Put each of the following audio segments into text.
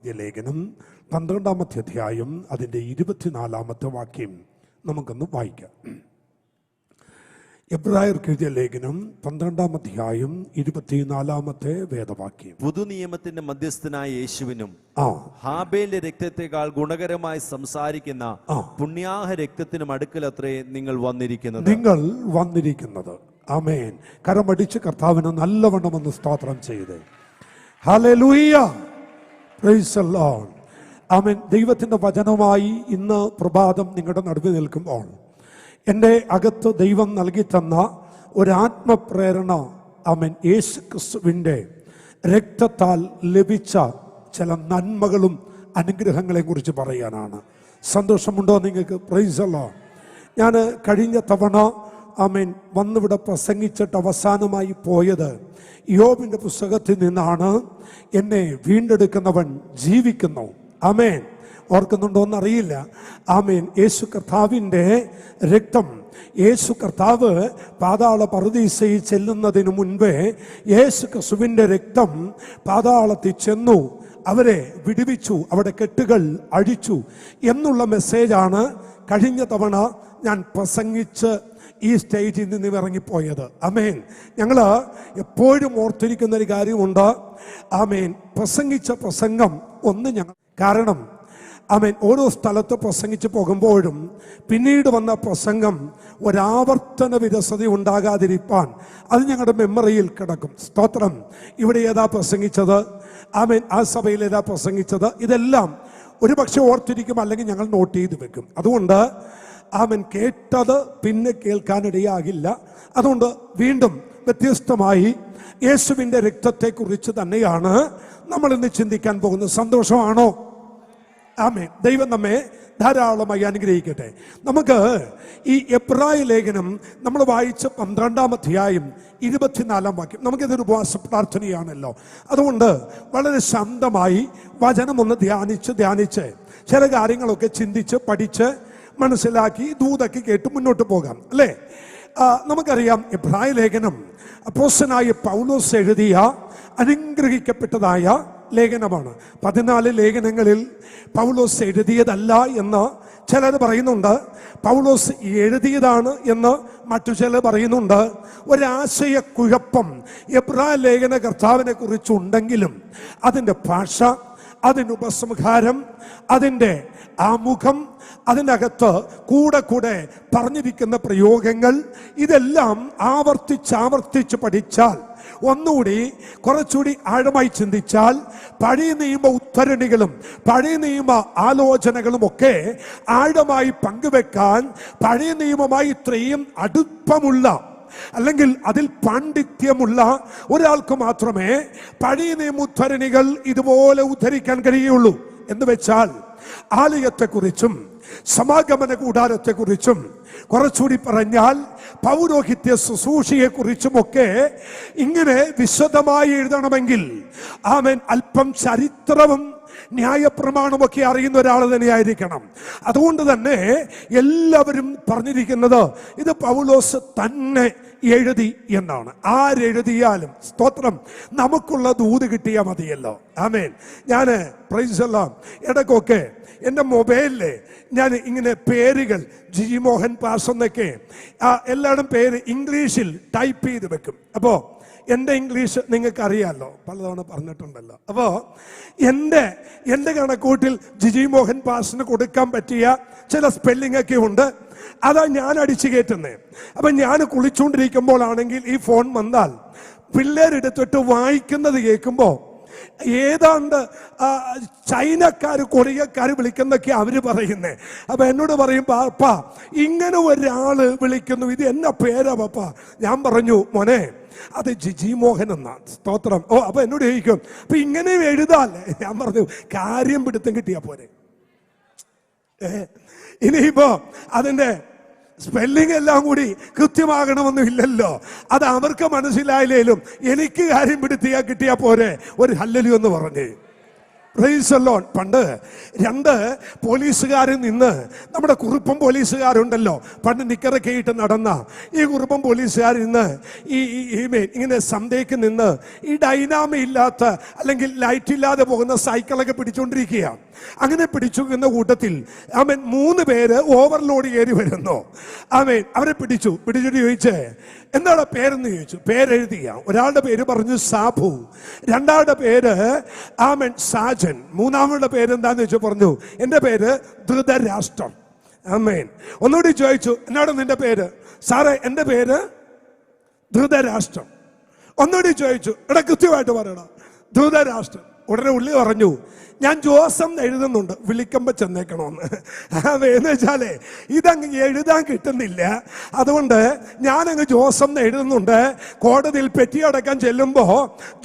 ലേഖനം 12-ാമത്തെ അധ്യായം അതിൻ്റെ 24-ാമത്തെ വാക്യം നമുക്കൊന്ന് വായിക്കാം. എബ്രായർക്ക് എഴുതിയ ലേഖനം 12-ാം അധ്യായം 24-ാമത്തെ വേദവാക്യം. പുതുനിയമത്തിന്റെ മധ്യസ്ഥനായ യേശുവിനും ഹാബേലിന്റെ രക്തത്തെക്കാൾ ഗുണകരമായി സംസാരിക്കുന്ന പുണ്യാഹ രക്തത്തിനും അടുക്കലത്രേ നിങ്ങൾ വന്നിരിക്കുന്നത്. ആമേൻ. കരമടിച്ച് കർത്താവിന് നല്ലവണ്ണം ഒന്ന് സ്തോത്രം ചെയ്ത് ഹല്ലേലൂയ, പ്രൈസ് ദി ലോർഡ്. ആമേൻ. ദൈവത്തിന്റെ വചനവുമായി ഇന്ന് പ്രഭാതം നിങ്ങളുടെ നടുവിൽ നിൽക്കുമ്പോൾ എൻ്റെ അകത്ത് ദൈവം നൽകി തന്ന ഒരാത്മപ്രേരണ, ആമേൻ, യേശു ക്രിസ്തുവിൻ്റെ രക്തത്താൽ ലഭിച്ച ചില നന്മകളും അനുഗ്രഹങ്ങളെ കുറിച്ച് പറയാനാണ്. സന്തോഷമുണ്ടോ നിങ്ങൾക്ക്? Praise the Lord. ഞാൻ കഴിഞ്ഞ തവണ ആമേൻ വന്നിവിടെ പ്രസംഗിച്ചിട്ട് അവസാനമായി പോയത് യോബിൻ്റെ പുസ്തകത്തിൽ നിന്നാണ്. എന്നെ വീണ്ടെടുക്കുന്നവൻ ജീവിക്കുന്നു. ആമേൻ. ഓർക്കുന്നുണ്ടോ എന്നറിയില്ല. ആമേൻ. യേശു കർത്താവിൻ്റെ രക്തം, യേശു കർത്താവ് പാതാള പറുദീസയിൽ ചെല്ലുന്നതിന് മുൻപേ യേശു ക്രിസ്തുവിൻ്റെ രക്തം പാതാളത്തിൽ ചെന്നു, അവരെ വിടുവിച്ചു, അവിടെ കെട്ടുകൾ അഴിച്ചു എന്നുള്ള മെസ്സേജാണ് കഴിഞ്ഞ തവണ ഞാൻ പ്രസംഗിച്ച് ഈ സ്റ്റേജിൽ നിന്ന് ഇറങ്ങിപ്പോയത്. ആമേൻ. ഞങ്ങൾ എപ്പോഴും ഓർത്തിരിക്കുന്ന ഒരു കാര്യമുണ്ട്. ആമേൻ. പ്രസംഗിച്ച പ്രസംഗം ഒന്ന് ഞങ്ങൾ കാരണം ആമേൻ ഓരോ സ്ഥലത്ത് പ്രസംഗിച്ച് പോകുമ്പോഴും പിന്നീട് വന്ന പ്രസംഗം ഒരാവർത്തന വിരസത ഉണ്ടാകാതിരിക്കാൻ അത് ഞങ്ങളുടെ മെമ്മറിയിൽ കിടക്കും. സ്തോത്രം. ഇവിടെ ഏതാ പ്രസംഗിച്ചത്? ആമേൻ. ആ സഭയിൽ ഏതാ പ്രസംഗിച്ചത്? ഇതെല്ലാം ഒരു പക്ഷെ ഓർത്തിരിക്കും, അല്ലെങ്കിൽ ഞങ്ങൾ നോട്ട് ചെയ്ത് വെക്കും. അതുകൊണ്ട് ആമേൻ കേട്ടത് പിന്നെ കേൾക്കാനിടയാകില്ല. അതുകൊണ്ട് വീണ്ടും വ്യത്യസ്തമായി യേശുവിൻ്റെ രക്തത്തെക്കുറിച്ച് തന്നെയാണ് നമ്മൾ ഇന്ന് ചിന്തിക്കാൻ പോകുന്നത്. സന്തോഷമാണോ? ആമേൻ. ദൈവം നമ്മെ ധാരാളമായി അനുഗ്രഹിക്കട്ടെ. നമുക്ക് ഈ എബ്രായ ലേഖനം നമ്മൾ വായിച്ച 12-ാം അധ്യായം 24-ാം വാക്യം, നമുക്കിതൊരു ഉപവാസ പ്രാർത്ഥനയാണല്ലോ. അതുകൊണ്ട് വളരെ ശാന്തമായി വചനമൊന്ന് ധ്യാനിച്ച് ചില കാര്യങ്ങളൊക്കെ ചിന്തിച്ച് പഠിച്ച് മനസ്സിലാക്കി ദൂതൊക്കെ കേട്ട് മുന്നോട്ട് പോകാം, അല്ലേ? നമുക്കറിയാം എബ്രായ ലേഖനം അപ്പോസ്തലനായ പൗലോസ് എഴുതിയ അനുഗ്രഹിക്കപ്പെട്ടതായ ലേഖനമാണ്. 14 ലേഖനങ്ങളിൽ പൗലോസ് എഴുതിയതല്ല എന്ന് ചിലർ പറയുന്നുണ്ട്. പൗലോസ് എഴുതിയതാണ് എന്ന് മറ്റു ചിലർ പറയുന്നുണ്ട്. ഒരാശയക്കുഴപ്പം എബ്രായ ലേഖന കർത്താവിനെ കുറിച്ചുണ്ടെങ്കിലും അതിൻ്റെ ഭാഷ, അതിൻ്റെ ഉപസംഹാരം, അതിൻ്റെ ആമുഖം, അതിനകത്ത് കൂടെ പറഞ്ഞിരിക്കുന്ന പ്രയോഗങ്ങൾ, ഇതെല്ലാം ആവർത്തിച്ച് പഠിച്ചാൽ, ഒന്നുകൂടി കുറച്ചുകൂടി ആഴമായി ചിന്തിച്ചാൽ പഴയ നിയമ ഉദ്ധരണികളും പഴയ നിയമ ആലോചനകളും ഒക്കെ ആഴമായി പങ്കുവെക്കാൻ പഴയ നിയമമായി ഇത്രയും അടുപ്പമുള്ള അല്ലെങ്കിൽ അതിൽ പാണ്ഡിത്യമുള്ള ഒരാൾക്ക് മാത്രമേ പഴയ നിയമ ഉദ്ധരണികൾ ഇതുപോലെ ഉദ്ധരിക്കാൻ കഴിയുള്ളൂ. എന്ന് വെച്ചാൽ ആലയത്തെക്കുറിച്ചും സമാഗമന കൂടാരത്തെക്കുറിച്ചും കുറച്ചുകൂടി പറഞ്ഞാൽ പൗരോഹിത്യ ശുശ്രൂഷയെക്കുറിച്ചുമൊക്കെ ഇങ്ങനെ വിശദമായി എഴുതണമെങ്കിൽ ആമേൻ അല്പം ചരിത്രവും ന്യായപ്രമാണമൊക്കെ അറിയുന്ന ഒരാൾ തന്നെയായിരിക്കണം. അതുകൊണ്ട് തന്നെ എല്ലാവരും പറഞ്ഞിരിക്കുന്നത് ഇത് പൗലോസ് തന്നെ എഴുതി എന്നാണ്. ആരെഴുതിയാലും സ്തോത്രം, നമുക്കുള്ള ദൂത് കിട്ടിയാൽ മതിയല്ലോ. ആമേൻ. ഞാൻ പ്രൈസ് എല്ലാം ഇടയ്ക്കൊക്കെ എൻ്റെ മൊബൈലില് ഞാൻ ഇങ്ങനെ പേരുകൾ ജിജി മോഹൻ പാസ് എന്നൊക്കെ എല്ലാവരും പേര് ഇംഗ്ലീഷിൽ ടൈപ്പ് ചെയ്ത് വെക്കും. അപ്പോൾ എൻ്റെ ഇംഗ്ലീഷ് നിങ്ങൾക്ക് അറിയാമല്ലോ, പലതവണ പറഞ്ഞിട്ടുണ്ടല്ലോ. അപ്പോൾ എൻ്റെ കണക്കൂട്ടിൽ ജിജി മോഹൻ പാസിന് കൊടുക്കാൻ പറ്റിയ ചില സ്പെല്ലിംഗ് ഒക്കെ ഉണ്ട്. അതാ ഞാൻ അടിച്ചു കയറ്റുന്നത്. അപ്പം ഞാൻ കുളിച്ചുകൊണ്ടിരിക്കുമ്പോഴാണെങ്കിൽ ഈ ഫോൺ വന്നാൽ പിള്ളേരെടുത്തിട്ട് വായിക്കുന്നത് കേൾക്കുമ്പോൾ ഏതാണ്ട് ചൈനക്കാർ കൊറിയക്കാർ വിളിക്കുന്നൊക്കെ അവര് പറയുന്നേ. അപ്പൊ എന്നോട് പറയും, പാപ്പാ ഇങ്ങനെ ഒരാള് വിളിക്കുന്നു, ഇത് എന്നാ പേരാ പാപ്പാ? ഞാൻ പറഞ്ഞു, മോനെ അത് ജിജി മോഹൻ എന്നാ. സ്തോത്രം. ഓ, അപ്പൊ എന്നോട് ചോദിക്കും, അപ്പൊ ഇങ്ങനെ എഴുതാല്ലേ? ഞാൻ പറഞ്ഞു, കാര്യം പിടുത്തം കിട്ടിയാ പോരെ. ഇനിയിപ്പോ അതിന്റെ സ്പെല്ലിംഗ് എല്ലാം കൂടി കൃത്യമാകണമെന്നും ഇല്ലല്ലോ. അത് അവർക്ക് മനസ്സിലായില്ലേലും എനിക്ക് കാര്യം പിടുത്തിയാ കിട്ടിയാ പോരെ. ഒരു ഹല്ലേലൂയ എന്ന് പറഞ്ഞേ. Praise the Lord. പണ്ട് 2 പോലീസുകാരിൽ നിന്ന് നമ്മുടെ കുറുപ്പം പോലീസുകാരുണ്ടല്ലോ, പണ്ട് നിക്കറൊക്കെ ഇട്ട് നടന്ന ഈ കുറുപ്പം പോലീസുകാരിൽ നിന്ന് ഇങ്ങനെ സന്ധ്യയ്ക്ക് നിന്ന് ഈ ഡൈനാമ ഇല്ലാത്ത അല്ലെങ്കിൽ ലൈറ്റ് ഇല്ലാതെ പോകുന്ന സൈക്കിളൊക്കെ പിടിച്ചുകൊണ്ടിരിക്കുകയാണ്. അങ്ങനെ പിടിച്ചുന്ന കൂട്ടത്തിൽ 3 പേര് ഓവർലോഡ് കയറി വരുന്നു. അവരെ പിടിച്ചിട്ട് ചോദിച്ചേ എന്താണ് പേരെന്ന് ചോദിച്ചു. പേരെഴുതിയ ഒരാളുടെ പേര് പറഞ്ഞു സാബു, രണ്ടാളുടെ പേര് സാജൻ, മൂന്നാമയുടെ പേര് എന്താന്ന് വെച്ചു പറഞ്ഞു എൻ്റെ പേര് ധൃതരാഷ്ട്രം. ഒന്നുകൂടി ചോദിച്ചു എന്നാണ് നിന്റെ പേര്? സാറേ എൻ്റെ പേര് ധൃതരാഷ്ട്രം. ഒന്നുകൂടി ചോദിച്ചു എടാ കൃത്യമായിട്ട് പറയണം ധൃതരാഷ്ട്രം. ഉടനെ ഉള്ളി പറഞ്ഞു ഞാൻ ജോസം എഴുതുന്നുണ്ട്, വിളിക്കുമ്പോൾ ചെന്നേക്കണമെന്ന്. എന്ന് വെച്ചാലേ ഇതങ്ങ് എഴുതാൻ കിട്ടുന്നില്ല, അതുകൊണ്ട് ഞാനങ്ങ് ജോസം എഴുതുന്നുണ്ട്. കോടതിയിൽ പെറ്റി അടക്കാൻ ചെല്ലുമ്പോൾ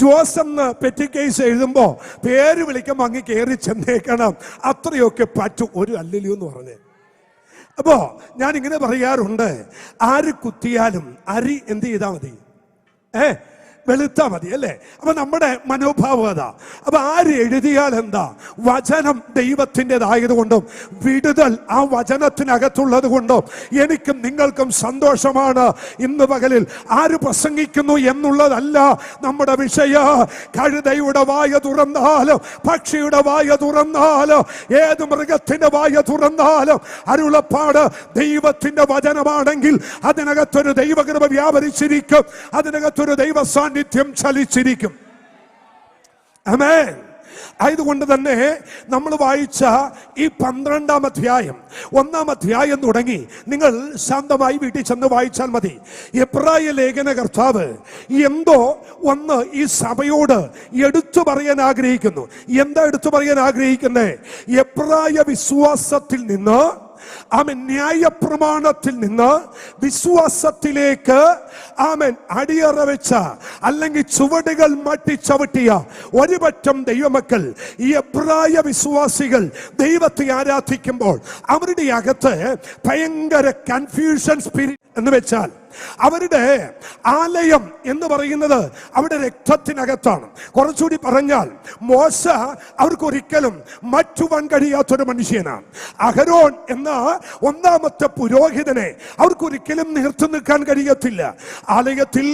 ജോസം പെറ്റി കേസ് എഴുതുമ്പോൾ പേര് വിളിക്കുമ്പോൾ അങ്ങ് കയറി ചെന്നേക്കണം, അത്രയൊക്കെ പറ്റും ഒരു അല്ലല്ലോ എന്ന് പറഞ്ഞ്. അപ്പോ ഞാൻ ഇങ്ങനെ പറയാറുണ്ട്, ആര് കുത്തിയാലും അരി എന്ത് ചെയ്താൽ മതി? വെളുത്താ മതി അല്ലേ? അപ്പൊ നമ്മുടെ മനോഭാവത. അപ്പൊ ആര് എഴുതിയാൽ എന്താ? വചനം ദൈവത്തിൻ്റെതായതുകൊണ്ടും വിടുതൽ ആ വചനത്തിനകത്തുള്ളത് കൊണ്ടും എനിക്കും നിങ്ങൾക്കും സന്തോഷമാണ്. ഇന്ന് പകലിൽ ആര് പ്രസംഗിക്കുന്നു എന്നുള്ളതല്ല നമ്മുടെ വിഷയം. കഴുതയുടെ വായ തുറന്നാലും പക്ഷിയുടെ വായ തുറന്നാലും ഏത് മൃഗത്തിന്റെ വായ തുറന്നാലും അരുളപ്പാട് ദൈവത്തിന്റെ വചനമാണെങ്കിൽ അതിനകത്തൊരു ദൈവകൃപ വ്യാപരിച്ചിരിക്കും, അതിനകത്തൊരു ദൈവ നിത്യം ചലിച്ചിരിക്കും. ആമേൻ. ആയതുകൊണ്ട് തന്നെ നമ്മൾ വായിച്ച ഈ 12-ാം അധ്യായം 1-ാം അധ്യായം തുടങ്ങി നിങ്ങൾ ശാന്തമായി വീട്ടിൽ ചെന്ന് വായിച്ചാൽ മതി. എബ്രായ ലേഖന കർത്താവ് എന്തോ ഒന്ന് ഈ സഭയോട് എടുത്തു പറയാൻ ആഗ്രഹിക്കുന്നു. എന്താ എടുത്തു പറയാൻ ആഗ്രഹിക്കുന്നത്? എബ്രായ വിശ്വാസത്തിൽ നിന്ന് ന്യായപ്രമാണത്തിൽ നിന്ന് വിശ്വാസത്തിലേക്ക് അടിയറ വെച്ച അല്ലെങ്കിൽ ചുവടുകൾ മട്ടിച്ചവിട്ടിയ ഒരുപറ്റം ദൈവമക്കൾ, ഈ എബ്രായ വിശ്വാസികൾ ദൈവത്തെ ആരാധിക്കുമ്പോൾ അവരുടെ അകത്ത് ഭയങ്കര കൺഫ്യൂഷൻ സ്പിരിറ്റ് എന്ന് വെച്ചാൽ അവരുടെ ആലയം എന്ന് പറയുന്നത് അവിടെ രക്തത്തിനകത്താണ്. കുറച്ചുകൂടി പറഞ്ഞാൽ മോശ അവർക്കൊരിക്കലും മാറ്റുവാൻ കഴിയാത്തൊരു മനുഷ്യനാണ്. അഹരോൻ എന്ന 1-ാമത്തെ പുരോഹിതനെ അവർക്കൊരിക്കലും നിർത്തു നിൽക്കാൻ കഴിയത്തില്ല. ആലയത്തിൽ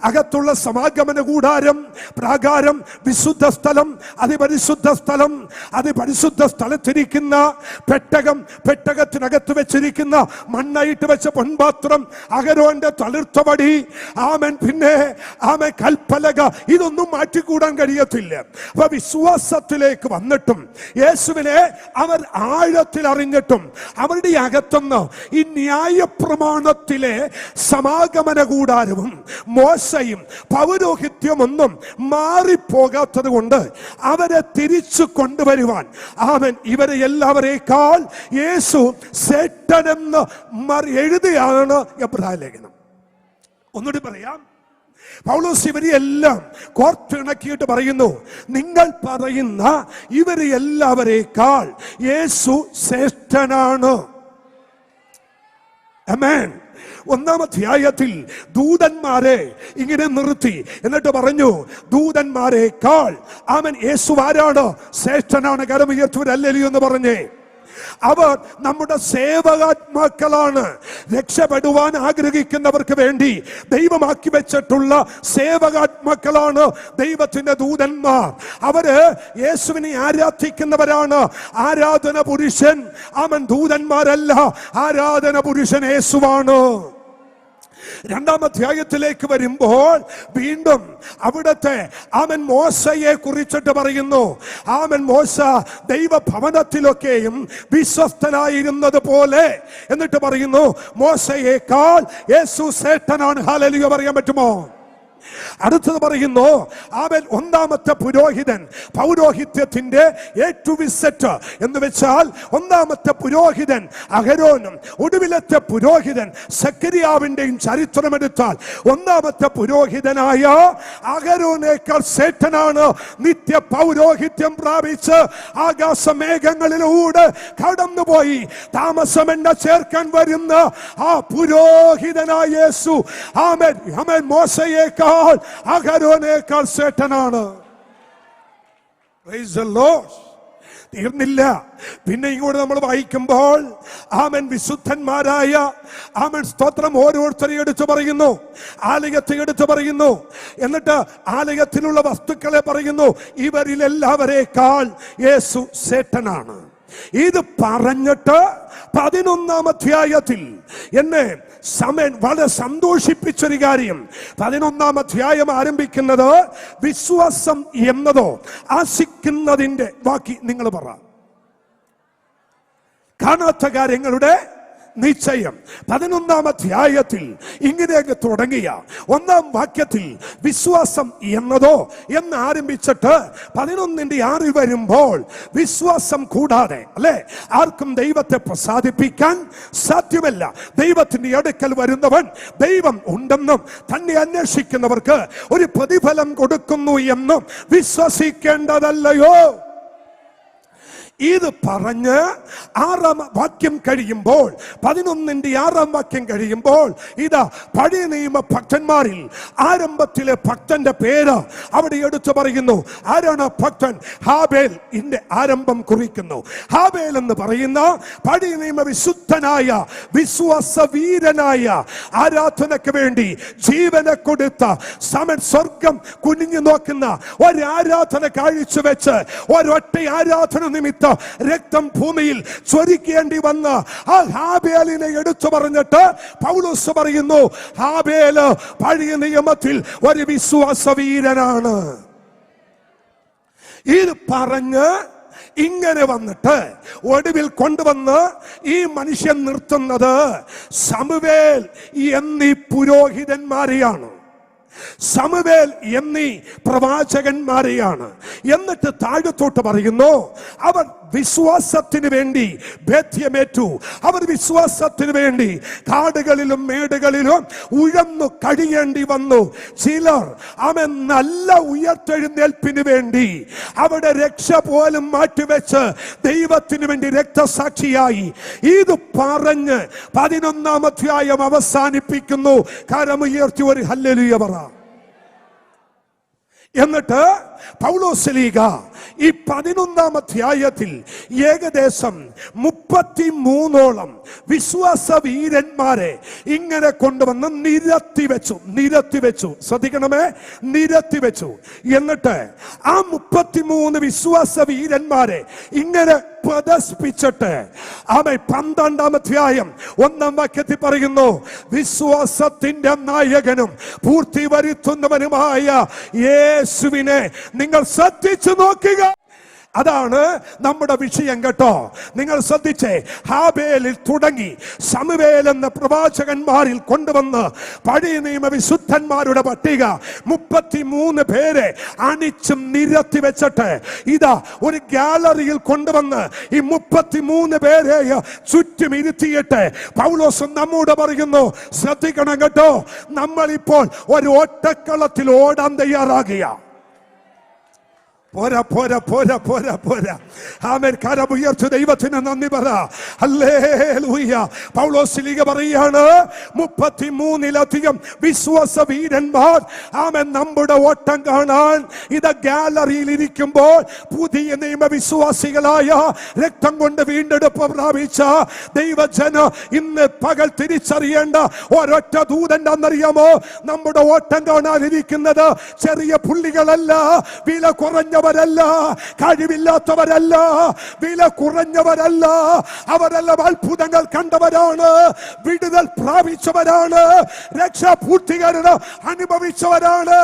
അകത്തുള്ള സമാഗമന കൂടാരം, പ്രാകാരം, വിശുദ്ധ സ്ഥലം, അതിപരിശുദ്ധ സ്ഥലം, അതിപരിശുദ്ധ സ്ഥലത്തിരിക്കുന്ന പെട്ടകം, പെട്ടകത്തിനകത്ത് വെച്ചിരിക്കുന്ന മണ്ണായിട്ട് വെച്ച പൊൻപാത്രം, അഹരോന്റെ തളിർത്തവടി, പിന്നെ കൽപ്പലക, ഇതൊന്നും മാറ്റിക്കൂടാൻ കഴിയത്തില്ല. അപ്പൊ വിശ്വാസത്തിലേക്ക് വന്നിട്ടും യേശുവിനെ അവർ ആഴത്തിൽ അറിഞ്ഞിട്ടും അവരുടെ അകത്തുനിന്ന് ഈ ന്യായപ്രമാണത്തിലെ സമാഗമന കൂടാരവും മോശയും പൗരോഹിത്യമൊന്നും മാറിപ്പോകാത്തത് കൊണ്ട് അവരെ തിരിച്ചു കൊണ്ടുവരുവാൻ ഇവരെ എല്ലാവരേക്കാൾ യേശു സേട്ടനെന്ന് എഴുതിയാണ് എബ്രായ ലേഖനം. ഒന്നുകൂടി പറയാം, പൗലോസ് ഇവരെയെല്ലാം കോർത്തിണക്കിയിട്ട് പറയുന്നു, നിങ്ങൾ പറയുന്ന ഇവരെ എല്ലാവരേക്കാൾ യേശു ശ്രേഷ്ഠനാണ്. ആമേൻ. 1-ാം അധ്യായത്തിൽ ദൂതന്മാരെ ഇങ്ങനെ നിർത്തി, എന്നിട്ട് പറഞ്ഞു ദൂതന്മാരെക്കാൾ യേശു ആരാണ്? ശ്രേഷ്ഠനാണ്. കരമുയർത്തുവരല്ലല്ലോ എന്ന് പറഞ്ഞേ. അവർ നമ്മുടെ സേവകാത്മാക്കളാണ്. രക്ഷപ്പെടുവാൻ ആഗ്രഹിക്കുന്നവർക്ക് വേണ്ടി ദൈവമാക്കി വെച്ചിട്ടുള്ള സേവകാത്മാക്കളാണ് ദൈവത്തിന്റെ ദൂതന്മാർ. അവര് യേശുവിനെ ആരാധിക്കുന്നവരാണ്. ആരാധന പുരുഷൻ ദൂതന്മാരല്ല, ആരാധന പുരുഷൻ യേശുവാണ്. 2-ാം അധ്യായത്തിലേക്ക് വരുമ്പോൾ വീണ്ടും അവിടത്തെ മോശയെ കുറിച്ചിട്ട് പറയുന്നു. മോശ ദൈവഭവനത്തിലൊക്കെയും വിശ്വസ്തനായിരുന്നത് പോലെ എന്നിട്ട് പറയുന്നു മോശയേക്കാൾ യേശു ശ്രേഷ്ഠനാണ്. ഹല്ലേലൂയ പറയാൻ പറ്റുമോ? അടുത്തത് പറയുന്നു, അവൻ 1-ാമത്തെ പുരോഹിതൻ, പൗരോഹിത്യത്തിന്റെ A to Z എന്ന് വെച്ചാൽ 1-ാമത്തെ പുരോഹിതൻ അഹരോനും ഒടുവിലത്തെ പുരോഹിതൻ സക്കരിയാവിന്റെയും ചരിത്രമെടുത്താൽ 1-ാമത്തെ പുരോഹിതനായ അഹരോനേക്കാൾ ശ്രേഷ്ഠനാണ്. നിത്യ പൗരോഹിത്യം പ്രാപിച്ച് ആകാശമേഘങ്ങളിലൂടെ കടന്നുപോയി താമസമെന്ന ചേർക്കാൻ വരുന്ന ആ പുരോഹിതനായ യേശു മോശയേക്കാൾ അഹരോനേക്കാൾ ശ്രേഷ്ഠനാണ്. Praise the Lord. തീർന്നില്ല. പിന്നെ ഇങ്ങോട്ട് നമ്മൾ വായിക്കുമ്പോൾ ആമൻ വിശുദ്ധന്മാരായ ആമൻ സ്തോത്രം ഓരോരുത്തരെയും എടുത്തു പറയുന്നു, ആലയത്തെ എടുത്തു പറയുന്നു. എന്നിട്ട് ആലയത്തിലുള്ള വസ്തുക്കളെ പറയുന്നു, ഇവരിൽ എല്ലാവരേക്കാൾ യേശു ശ്രേഷ്ഠനാണ്. ഇത് പറഞ്ഞിട്ട് 11-ാം അധ്യായത്തിൽ എന്നെ വളരെ സന്തോഷിപ്പിച്ചൊരു കാര്യം, 11-ാം അധ്യായം ആരംഭിക്കുന്നത് വിശ്വാസം എന്നതോ ആശിക്കുന്നതിന്റെ ബാക്കി നിങ്ങൾ പറ, കാണാത്ത കാര്യങ്ങളുടെ നിശ്ചയം. 11-ാം അധ്യായത്തിൽ ഇങ്ങനെയൊക്കെ തുടങ്ങിയ 1-ാം വാക്യത്തിൽ വിശ്വാസം എന്നതോ എന്ന് ആരംഭിച്ചിട്ട് 11-ന്റെ 6 വരുമ്പോൾ വിശ്വാസം കൂടാതെ അല്ലെ ആർക്കും ദൈവത്തെ പ്രസാദിപ്പിക്കാൻ സാധ്യമല്ല. ദൈവത്തിന്റെ അടുക്കൽ വരുന്നവൻ ദൈവം ഉണ്ടെന്നും തന്നെ അന്വേഷിക്കുന്നവർക്ക് ഒരു പ്രതിഫലം കൊടുക്കുന്നു എന്നും വിശ്വസിക്കേണ്ടതല്ലയോ? ഇത് പറഞ്ഞ് 6-ാം വാക്യം കഴിയുമ്പോൾ, 11-ന്റെ 6-ാം വാക്യം കഴിയുമ്പോൾ ഇതാ പഴയ നിയമ ഭക്തന്മാരിൽ ആരംഭത്തിലെ ഭക്തന്റെ പേര് അവിടെ എടുത്തു പറയുന്നു. ആരാണ് ഭക്തൻ? ഹാബേൽ. ഇന്റെ ആരംഭം കുറിക്കുന്നു. ഹാബേൽ എന്ന് പറയുന്ന പഴയ നിയമ വിശുദ്ധനായ വിശ്വാസവീരനായ ആരാധനയ്ക്ക് വേണ്ടി ജീവനെ കൊടുത്ത സ്വർഗം കുനിഞ്ഞു നോക്കുന്ന ഒരു ആരാധന കാഴ്ചവെച്ച് ഒരൊറ്റ ആരാധന നിമിത്തം രക്തം ഭൂമിയിൽ ചൊരിക്കേണ്ടി വന്ന ആ ഹാബേലിനെ എടുത്തു പറഞ്ഞിട്ട് പൗലോസ് പറയുന്നു, ഹാബേല് പഴയ നിയമത്തിൽ ഒരു വിശ്വാസവീരനാണ്. ഇത് പറഞ്ഞ് ഇങ്ങനെ വന്നിട്ട് ഒടുവിൽ കൊണ്ടുവന്ന് ഈ മനുഷ്യൻ നിർത്തുന്നത് ശമൂവേൽ എന്നീ പുരോഹിതന്മാരെയാണ്, ശമൂവേൽ എന്നീ പ്രവാചകന്മാരെയാണ്. എന്നിട്ട് താഴത്തോട്ട് പറയുന്നു, അവർ വിശ്വാസത്തിന് വേണ്ടി ഭേദ്യമേറ്റു. അവർ വിശ്വാസത്തിന് വേണ്ടി കാടുകളിലും മേടുകളിലും ഉഴന്നു കഴിയേണ്ടി വന്നു. ചിലർ അവൻ നല്ല ഉയർത്തെഴുന്നേൽപ്പിന് വേണ്ടി അവിടെ രക്ഷ പോലും മാറ്റിവെച്ച് ദൈവത്തിന് വേണ്ടി രക്തസാക്ഷിയായി. ഇത് പറഞ്ഞ് 11-ാം അധ്യായം അവസാനിപ്പിക്കുന്നു. കരമുയർത്തി ഒരു ഹല്ലേലൂയ പറ. എന്നിട്ട് പൗലോസ്ലീഗ ഈ 11-ാം അധ്യായത്തിൽ ഏകദേശം 33ഓളം വിശ്വാസവീരന്മാരെ ഇങ്ങനെ കൊണ്ടുവന്ന് നിരത്തി വെച്ചു. ശ്രദ്ധിക്കണമേ, നിരത്തി വെച്ചു. എന്നിട്ട് ആ 33 വിശ്വാസവീരന്മാരെ ഇങ്ങനെ പ്രദർശിപ്പിച്ചിട്ട് അവൻ 12-ാം അധ്യായം 1-ാം വാക്യത്തിൽ പറയുന്നു, വിശ്വാസത്തിന്റെ നായകനും പൂർത്തി വരുത്തുന്നവനുമായ യേശുവിനെ നിങ്ങൾ ശ്രദ്ധിച്ചു നോക്കുക. അതാണ് നമ്മുടെ വിഷയം കേട്ടോ. നിങ്ങൾ ശ്രദ്ധിച്ചേ, ഹാബേലിൽ തുടങ്ങി ശമൂവേൽ എന്ന പ്രവാചകന്മാരിൽ കൊണ്ടുവന്ന് പഴയ നിയമ വിശുദ്ധന്മാരുടെ പട്ടിക 33 പേരെ അണിച്ചും നിരത്തി വെച്ചിട്ട് ഇതാ ഒരു ഗാലറിയിൽ കൊണ്ടുവന്ന് ഈ 33 പേരെ ചുറ്റും ഇരുത്തിയിട്ട് പൗലോസ് നമ്മോട് പറയുന്നു, ശ്രദ്ധിക്കണം കേട്ടോ, നമ്മളിപ്പോൾ ഒരു ഓട്ടക്കളത്തിൽ ഓടാൻ തയ്യാറാകുക. പോരാ പോരാ പോരാ പോരാ പോരാ. ആമേൻ. കരമുയർത്തി ദൈവത്തിന് നന്ദി പറ. ഹല്ലേലൂയ. പൗലോസ്ലീഗ പറയാണ്, 33ലധികം വിശ്വാസവീരന്മാർ ആമേൻ നമ്മുടെ ഓട്ടം കാണാൻ ഇത് ഗാലറിയിൽ ഇരിക്കുമ്പോൾ പുതിയ നിയമവിശ്വാസികളായ രക്തം കൊണ്ട് വീണ്ടെടുപ്പ് പ്രാപിച്ച ദൈവജന ഇന്ന് പകൽ തിരിച്ചറിയേണ്ട ഒരൊറ്റ ദൂതന്റെ എന്നറിയാമോ? നമ്മുടെ ഓട്ടം കാണാനിരിക്കുന്നത് ചെറിയ പുള്ളികളല്ല, വില കുറഞ്ഞ ല്ല, കഴിവില്ലാത്തവരല്ല, വില കുറഞ്ഞവരല്ല. അവരെല്ലാം അത്ഭുതങ്ങൾ കണ്ടവരാണ്, വിടുതൽ പ്രാപിച്ചവരാണ്, രക്ഷാപൂർത്തീകരണം അനുഭവിച്ചവരാണ്,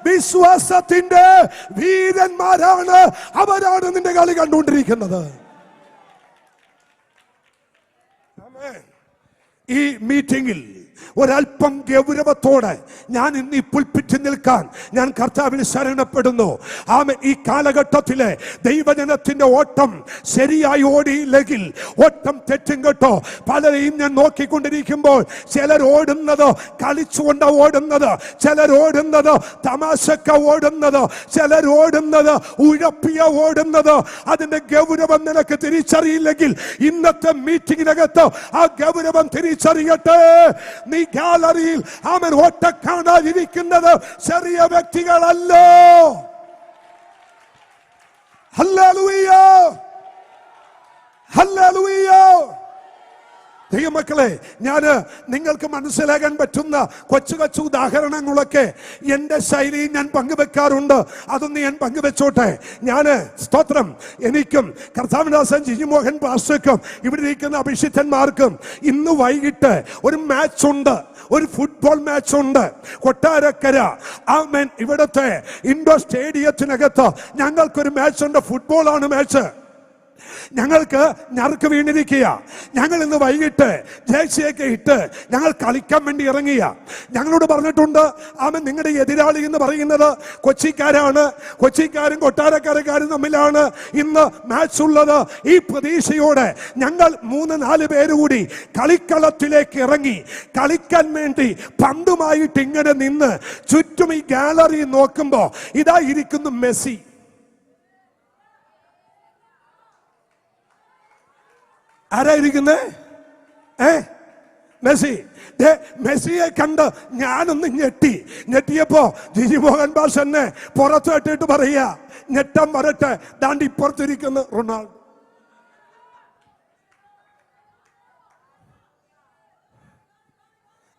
വിശ്വാസത്തിന്റെ വീരന്മാരാണ്. അവരാണ് നിന്റെ കളി കണ്ടുകൊണ്ടിരിക്കുന്നത്. ഈ മീറ്റിംഗിൽ ഒരൽപ്പം ഗൗരവത്തോടെ ഞാൻ ഇന്ന് ഈ പുൽപ്പിറ്റിൽ നിൽക്കാൻ ഞാൻ കർത്താവിൽ ശരണപ്പെടുന്നു. ആമേൻ. ഈ കാലഘട്ടത്തിലെ ദൈവജനത്തിന്റെ ഓട്ടം ശരിയായി ഓടിയില്ലെങ്കിൽ ഓട്ടം തെറ്റും കേട്ടോ. പലരെയും ഞാൻ നോക്കിക്കൊണ്ടിരിക്കുമ്പോൾ ചിലർ ഓടുന്നത് കളിച്ചുകൊണ്ട് ഓടുന്നത്, ചിലർ ഓടുന്നത് തമാശക്ക ഓടുന്നത്, ചിലർ ഓടുന്നത് ഉഴപ്പിയ ഓടുന്നത്. അതിന്റെ ഗൗരവം നിനക്ക് തിരിച്ചറിയില്ലെങ്കിൽ ഇന്നത്തെ മീറ്റിംഗിനകത്ത് ആ ഗൗരവം തിരിച്ചറിയട്ടെ. നീ ഗാലറിയിൽ അവൻ ഓട്ട കാണാതിരിക്കുന്നത് ചെറിയ വ്യക്തികളല്ലോ. ഹല്ലേലൂയ. ദൈവമക്കളെ, ഞാൻ നിങ്ങൾക്ക് മനസ്സിലാകാൻ പറ്റുന്ന കൊച്ചു കൊച്ചു ഉദാഹരണങ്ങളൊക്കെ എൻ്റെ ശൈലിയിൽ ഞാൻ പങ്കുവെക്കാറുണ്ട്. അതൊന്ന് ഞാൻ പങ്കുവെച്ചോട്ടെ. ഞാൻ സ്തോത്രം, എനിക്കും കർത്താവിദാസൻ ജിജിമോഹൻ പാസ്റ്റർക്കും ഇവിടെ ഇരിക്കുന്ന അഭിഷിക്തന്മാർക്കും ഇന്ന് വൈകിട്ട് ഒരു മാച്ച് ഉണ്ട്, ഒരു ഫുട്ബോൾ മാച്ച് ഉണ്ട്. കൊട്ടാരക്കര ആമേൻ ഇവിടുത്തെ ഇൻഡോർ സ്റ്റേഡിയത്തിനകത്ത് ഞങ്ങൾക്കൊരു മാച്ച് ഉണ്ട്. ഫുട്ബോളാണ് മാച്ച്. ഞങ്ങൾക്ക് ഞറുക്ക് വീണിരിക്കുക. ഞങ്ങൾ ഇന്ന് വൈകിട്ട് ജേഴ്സിയൊക്കെ ഇട്ട് ഞങ്ങൾ കളിക്കാൻ വേണ്ടി ഇറങ്ങിയ. ഞങ്ങളോട് പറഞ്ഞിട്ടുണ്ട്, ആമൻ നിങ്ങളുടെ എതിരാളി എന്ന് പറയുന്നത് കൊച്ചിക്കാരാണ്, കൊച്ചിക്കാരും കൊട്ടാരക്കരക്കാരും തമ്മിലാണ് ഇന്ന് മാച്ച് ഉള്ളത്. ഈ പ്രതീക്ഷയോടെ ഞങ്ങൾ 3-4 പേര് കൂടി കളിക്കളത്തിലേക്ക് ഇറങ്ങി കളിക്കാൻ വേണ്ടി പന്തുമായിട്ട് ഇങ്ങനെ നിന്ന് ചുറ്റും ഈ ഗാലറി നോക്കുമ്പോ ഇതാ ഇരിക്കുന്നു മെസ്സി. ആരായിരിക്കുന്നേ? മെസ്സി. മെസ്സിയെ കണ്ട് ഞാനൊന്ന് ഞെട്ടിയപ്പോ ജിജിമോഹൻ ബാസ് എന്നെ പുറത്ത് ഇട്ടിട്ട് പറയുക, ഞെട്ടം വരട്ടെ, ദാണ്ട് ഇപ്പുറത്തിരിക്കുന്ന റൊണാൾഡോ.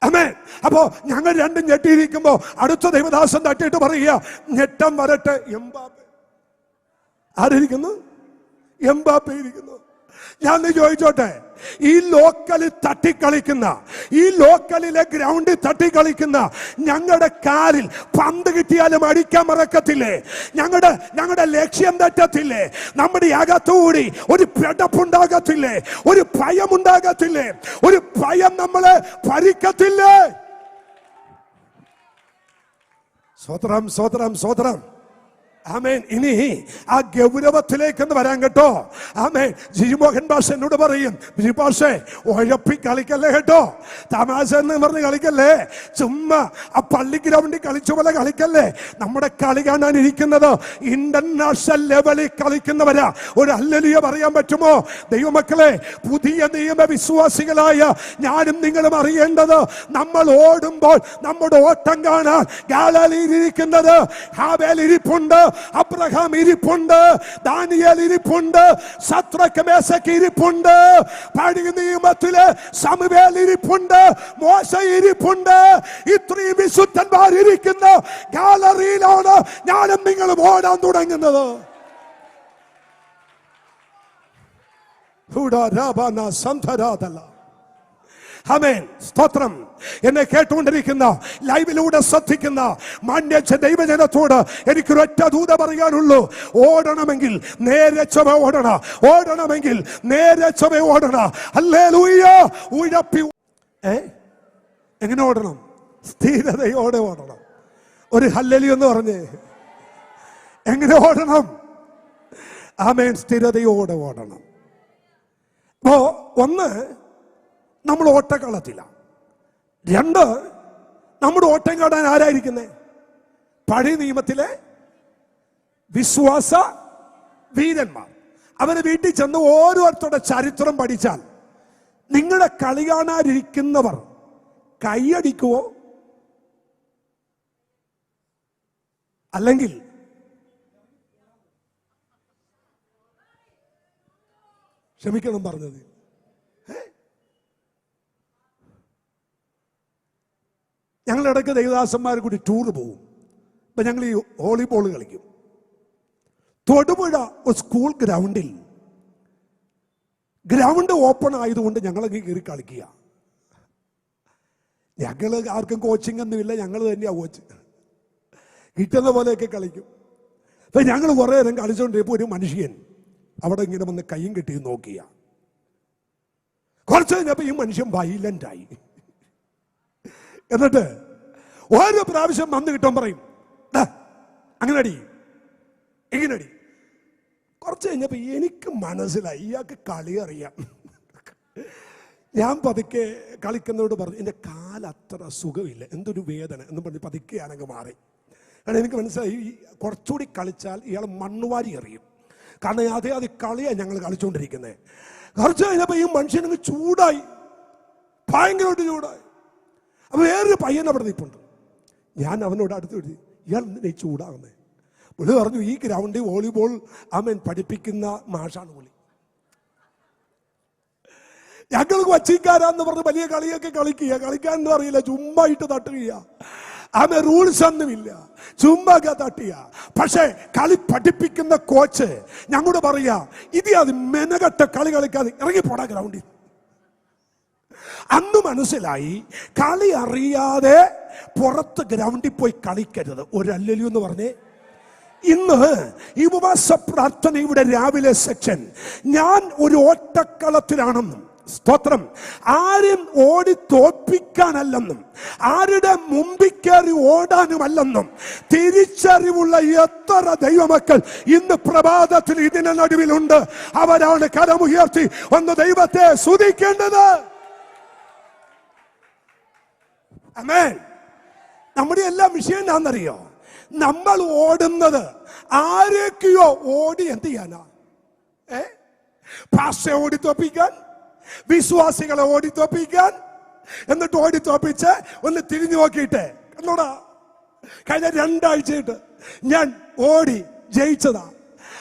ആമേൻ. അപ്പോ ഞങ്ങൾ രണ്ടും ഞെട്ടിയിരിക്കുമ്പോ അടുത്ത ദൈവദാസൻ തട്ടിയിട്ട് പറയുക, ഞെട്ടം വരട്ടെ, എംബാപ്പെ. ആരിയ്ക്കുന്നു? എംബാപ്പെ ഇരിക്കുന്നു. ഞാൻ ചോദിച്ചോട്ടെ, ഈ ലോക്കലിൽ തട്ടിക്കളിക്കുന്ന, ഈ ലോക്കലിലെ ഗ്രൗണ്ടിൽ തട്ടിക്കളിക്കുന്ന ഞങ്ങളുടെ കാലിൽ പന്ത് കിട്ടിയാലും അടിക്കാൻ മറക്കത്തില്ലേ? ഞങ്ങളുടെ ലക്ഷ്യം തെറ്റത്തില്ലേ? നമ്മുടെ അകത്തുകൂടി ഒരു പിടപ്പുണ്ടാകത്തില്ലേ? ഒരു ഭയമുണ്ടാകത്തില്ലേ? ഒരു ഭയം നമ്മളെ ഭരിക്കത്തില്ലേ? സ്വതന്ത്രം സ്വതന്ത്രം സ്വതന്ത്രം. ആമേൻ. ഇനി ആ ഗൗരവത്തിലേക്കൊന്ന് വരാൻ കേട്ടോ. ആമേൻ. ജിജിമോഹൻ ബാസ് എന്നോട് പറയും, ജിപാഷേ ഉഴപ്പി കളിക്കല്ലേ കേട്ടോ, തമാശ എന്ന് പറഞ്ഞ് കളിക്കല്ലേ, ചുമ്മാ ആ പള്ളി ഗ്രൗണ്ടിൽ കളിച്ച പോലെ കളിക്കല്ലേ. നമ്മുടെ കളി കാണാൻ ഇരിക്കുന്നത് ഇന്റർനാഷണൽ ലെവലിൽ കളിക്കുന്നവരാ. ഒരു ഹല്ലേലൂയ പറയാൻ പറ്റുമോ? ദൈവമക്കളെ, പുതിയ നിയമ വിശ്വാസികളായ ഞാനും നിങ്ങളും അറിയേണ്ടത്, നമ്മൾ ഓടുമ്പോൾ നമ്മുടെ ഓട്ടം കാണാൻ ഗാലറിയിൽ ഇരിക്കുന്നത് ഹാബേൽ ഇരിപ്പുണ്ട്, അബ്രഹാം ഇരിപ്പുണ്ട്, ദാനിയേൽ ഇരിപ്പുണ്ട്, ശദ്രക്ക് മേശക്ക് ഇരിപ്പുണ്ട്, പഴയ നിയമത്തിലെ ശമൂവേൽ ഇരിപ്പുണ്ട്, മോശ ഇരിപ്പുണ്ട്. ഇത്രയും വിശുദ്ധന്മാർ ഇരിക്കുന്ന ഗാലറിയിലാണ് ഞാനും നിങ്ങളും ഓടാൻ തുടങ്ങുന്നത്. ആമേൻ. സ്തോത്രം. എന്നെ കേട്ടുകൊണ്ടിരിക്കുന്ന, ലൈവിലൂടെ ശ്രദ്ധിക്കുന്ന മാന്യ ദൈവജനത്തോട് എനിക്കൊരൊറ്റ ദൂത പറയാനുള്ളൂ. ഓടണമെങ്കിൽ നേരെ ചൊവ്വ ഓടണം, ഓടണമെങ്കിൽ നേരെ ചൊവ്വ ഓടണം. ഹല്ലേലൂയ. ഉഴപ്പി എങ്ങനെ ഓടണം? സ്ഥിരതയോടെ ഓടണം. ഒരു ഹല്ലേലൂയ എന്ന് പറഞ്ഞേ. എങ്ങനെ ഓടണം? ആമേൻ. സ്ഥിരതയോടെ ഓടണം. അപ്പോ ഒന്ന്, നമ്മൾ ഓട്ടക്കളത്തില്ല. 2, നമ്മുടെ ഓട്ടം കാണാൻ ആരായിരിക്കുന്നേ? പഴയ നിയമത്തിലെ വിശ്വാസ വീരന്മാർ. അവരെ വീട്ടിൽ ചെന്ന് ഓരോരുത്തരുടെ ചരിത്രം പഠിച്ചാൽ നിങ്ങളുടെ കളി കാണാനിരിക്കുന്നവർ കൈയടിക്കുവോ അല്ലെങ്കിൽ ക്ഷമിക്കണം പറഞ്ഞത്, ഞങ്ങളിടയ്ക്ക് ദേവദാസന്മാർ കൂടി ടൂർ പോകും. ഇപ്പം ഞങ്ങൾ ഈ വോളിബോൾ കളിക്കും. തൊടുപുഴ ഒരു സ്കൂൾ ഗ്രൗണ്ടിൽ, ഗ്രൗണ്ട് ഓപ്പൺ ആയതുകൊണ്ട് ഞങ്ങളങ്ങ് കയറി കളിക്കുക. ഞങ്ങൾ ആർക്കും കോച്ചിങ് ഒന്നുമില്ല, ഞങ്ങൾ തന്നെയാണ് കോച്ച്. കിട്ടുന്ന പോലെയൊക്കെ കളിക്കും. അപ്പം ഞങ്ങൾ കുറേ നേരം കളിച്ചുകൊണ്ടിരിപ്പോൾ ഒരു മനുഷ്യൻ അവിടെ ഇങ്ങനെ വന്ന് കയ്യും കെട്ടി നോക്കിയ. കുറച്ച് കഴിഞ്ഞപ്പോൾ ഈ മനുഷ്യൻ വൈലൻ്റായി. എന്നിട്ട് ഓരോ പ്രാവശ്യം വന്ന് കിട്ടാൻ പറയും, അങ്ങനെ അടി, ഇങ്ങനെ അടി. കുറച്ച് കഴിഞ്ഞപ്പോൾ എനിക്ക് മനസ്സിലായി ഇയാൾക്ക് കളി അറിയാം. ഞാൻ പതുക്കെ കളിക്കുന്നതോട് പറഞ്ഞു, എൻ്റെ കാലത്ര സുഖമില്ല, എന്തൊരു വേദന എന്ന് പറഞ്ഞ് പതുക്കെ ഞാനങ്ങ് മാറി. കാരണം എനിക്ക് മനസ്സിലായി കുറച്ചുകൂടി കളിച്ചാൽ ഇയാൾ മണ്ണുവാരി എറിയും. കാരണം അതേ കളിയാണ് ഞങ്ങൾ കളിച്ചുകൊണ്ടിരിക്കുന്നത്. കുറച്ച് കഴിഞ്ഞപ്പോൾ ഈ മനുഷ്യനങ്ങ് ചൂടായി, ഭയങ്കരമായിട്ട് ചൂടായി. അപ്പോൾ വേറൊരു പയ്യൻ അവിടെ നിൽപ്പുണ്ട്. ഞാൻ അവനോട് അടുത്ത് വിളിച്ചു, ഇയാൾ എന്തിനാ ചൂടാകുന്നത്? പുള്ളി പറഞ്ഞു, ഈ ഗ്രൗണ്ടിൽ വോളിബോൾ പഠിപ്പിക്കുന്ന മാഷാണ് പുള്ളി. ഞങ്ങൾ കൊച്ചിക്കാരാന്ന് പറഞ്ഞ് വലിയ കളിയൊക്കെ കളിക്കാനൊന്നും അറിയില്ല, ചുമ്മാ ഇട്ട് തട്ടുക. അവന് റൂൾസ് ഒന്നുമില്ല, ചുമ്മാ തട്ടിയ. പക്ഷെ കളി പഠിപ്പിക്കുന്ന കോച്ച് ഞങ്ങളോട് പറയാ, ഇത് അത് മെനകെട്ട കളി കളിക്കാതെ ഇറങ്ങിപ്പോടാ ഗ്രൗണ്ടിൽ. അന്ന് മനസ്സിലായി, കളി അറിയാതെ പുറത്ത് ഗ്രൗണ്ടിൽ പോയി കളിക്കരുത്. ഒരു അല്ലലു എന്ന് പറഞ്ഞേ. ഇന്ന് ഈ ഉപവാസ പ്രാർത്ഥനയുടെ രാവിലെ സെക്ഷൻ, ഞാൻ ഒരു ഓട്ടക്കളത്തിലാണെന്നും, സ്തോത്രം, ആരും ഓടി തോൽപ്പിക്കാനല്ലെന്നും ആരുടെ മുമ്പിൽ കയറി ഓടാനുമല്ലെന്നും തിരിച്ചറിവുള്ള എത്ര ദൈവമക്കൾ ഇന്ന് പ്രഭാതത്തിൽ ഇതിന് നടുവിലുണ്ട്. അവരാണ് കരമുയർത്തി ഒന്ന് ദൈവത്തെ സ്തുതിക്കേണ്ടത്. ആമേൻ. നമ്മുടെ എല്ലാ വിഷയം എന്താണെന്നറിയോ? നമ്മൾ ഓടുന്നത് ആരൊക്കെയോ ഓടി എന്ത് ചെയ്യാനാ? പാസ്റ്ററെ ഓടിത്തോപ്പിക്കാൻ, വിശ്വാസികളെ ഓടിത്തോപ്പിക്കാൻ. എന്നിട്ട് ഓടിത്തോപ്പിച്ച് ഒന്ന് തിരിഞ്ഞു നോക്കിയിട്ട് എന്നോടാ, കഴിഞ്ഞ 2 ആഴ്ചയായിട്ട് ഞാൻ ഓടി ജയിച്ചതാ.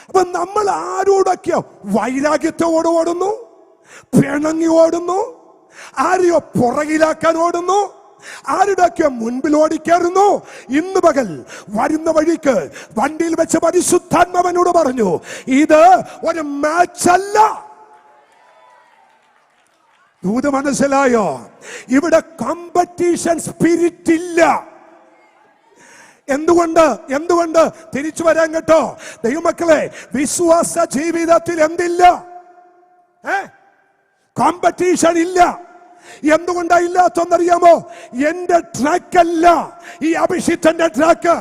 അപ്പൊ നമ്മൾ ആരോടൊക്കെയോ വൈരാഗ്യത്തോടെ ഓടുന്നു, പിണങ്ങി ഓടുന്നു, ആരെയോ പുറകിലാക്കാൻ ഓടുന്നു, ആരുടെയൊക്കെ മുൻപിൽ ഓടിക്കയറുന്നു. ഇന്ന് പകൽ വരുന്ന വഴിക്ക് വണ്ടിയിൽ വെച്ച് പരിശുദ്ധാത്മാവനോട് പറഞ്ഞു, ഇത് ഒരു മാച്ച് അല്ല. ദൂത് മനസ്സിലായോ? ഇവിടെ കോമ്പറ്റീഷൻ സ്പിരിറ്റ് ഇല്ല. എന്തുകൊണ്ട് തിരിച്ചു വരാൻ കേട്ടോ ദൈവമക്കളെ, വിശ്വാസ ജീവിതത്തിൽ എന്തില്ല? കോമ്പറ്റീഷൻ ഇല്ല. എന്തുകൊണ്ടാ ഇല്ലാത്തെന്നറിയാമോ? എന്റെ ട്രാക്കല്ല ഈ അഭിഷിക്തന്റെ ട്രാക്ക്.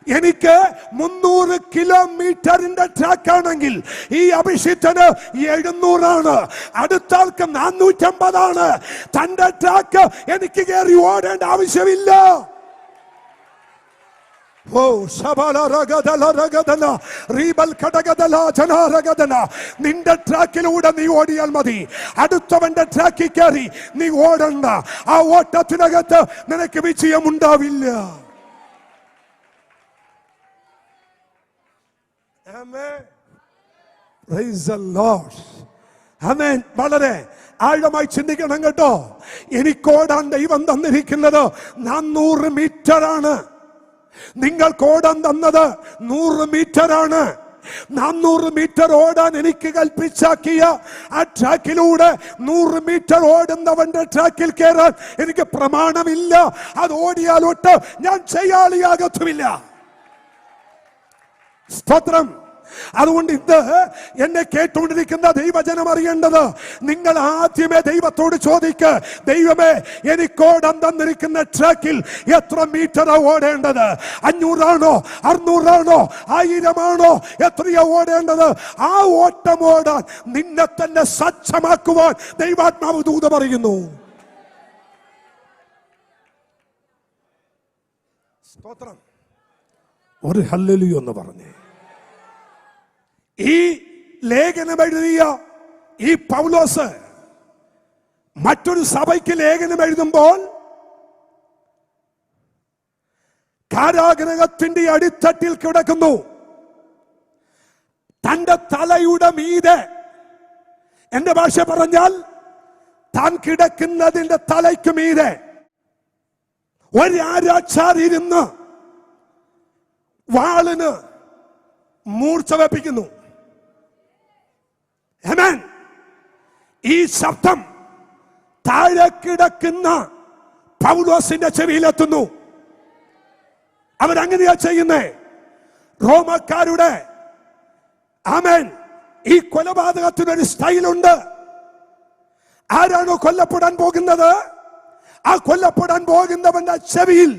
എനിക്ക് 300 കിലോമീറ്ററിന്റെ ട്രാക്കാണെങ്കിൽ ഈ അഭിഷിക്തന് 700 അടുത്ത ആൾക്ക് 450. തന്റെ ട്രാക്ക് എനിക്ക് കയറി ഓടേണ്ട ആവശ്യമില്ല. ഓ നിന്റെ ട്രാക്കിലൂടെ നീ ഓടിയാൽ മതി. അടുത്തവന്റെ ട്രാക്കിൽ കയറി നീ ഓടണ്ട. ആ ഓട്ടത്തിനകത്ത് നിനക്ക് വിജയമുണ്ടാവില്ല. വളരെ ആഴമായി ചിന്തിക്കണം കേട്ടോ. എനിക്കോടാൻ ദൈവം തന്നിരിക്കുന്നത് 400 മീറ്ററാണ്. നിങ്ങൾക്ക് ഓടാൻ തന്നത് 100 മീറ്ററാണ്. 400 മീറ്റർ ഓടാൻ എനിക്ക് കൽപ്പിച്ചാക്കിയ ആ ട്രാക്കിലൂടെ 100 മീറ്റർ ഓടുന്നവന്റെ ട്രാക്കിൽ കയറാൻ എനിക്ക് പ്രമാണമില്ല. അത് ഓടിയാലൊട്ട് ഞാൻ ചെയ്യാളിയാകത്തുമില്ല. സ്തോത്രം. അതുകൊണ്ട് ഇന്ന് എന്നെ കേട്ടുകൊണ്ടിരിക്കുന്ന ദൈവജനം അറിയേണ്ടത്, നിങ്ങൾ ആദ്യമേ ദൈവത്തോട് ചോദിക്ക്, ദൈവമേ എനിക്കോടാൻ തന്നിരിക്കുന്ന ട്രാക്കിൽ എത്ര മീറ്റർ ഓടേണ്ടത്? 500 ആണോ, 600 ആണോ, 1000 ആണോ, എത്രയോ ഓടേണ്ടത്? ആ ഓട്ടം ഓടാൻ നിന്നെ തന്നെ സജ്ജമാക്കുവാൻ ദൈവാത്മാവ് ദൂത് പറയുന്നു. സ്തോത്രം. ഒരു ഹല്ലേലൂയ എന്ന് പറഞ്ഞേ. ഈ ലേഖനം എഴുതിയ ഈ പൗലോസ് മറ്റൊരു സഭയ്ക്ക് ലേഖനം എഴുതുമ്പോൾ കാരാഗൃഹത്തിന്റെ അടിത്തട്ടിൽ കിടക്കുന്നു. തന്റെ തലയുടെ മീതെ, എന്റെ ഭാഷ പറഞ്ഞാൽ താൻ കിടക്കുന്നതിന്റെ തലയ്ക്ക് മീതെ ഒരു ആരാച്ചാരിരുന്ന് വാളിന് മൂർച്ച വെപ്പിക്കുന്നു. ഈ ശബ്ദം താഴെ കിടക്കുന്ന പൗലോസിന്റെ ചെവിയിലെത്തുന്നു. അവരങ്ങനെയാ ചെയ്യുന്നേ. റോമക്കാരുടെ ഈ കൊലപാതകത്തിനൊരു സ്റ്റൈലുണ്ട്. ആരാണോ കൊല്ലപ്പെടാൻ പോകുന്നത്, ആ കൊല്ലപ്പെടാൻ പോകുന്നവന്റെ ചെവിയിൽ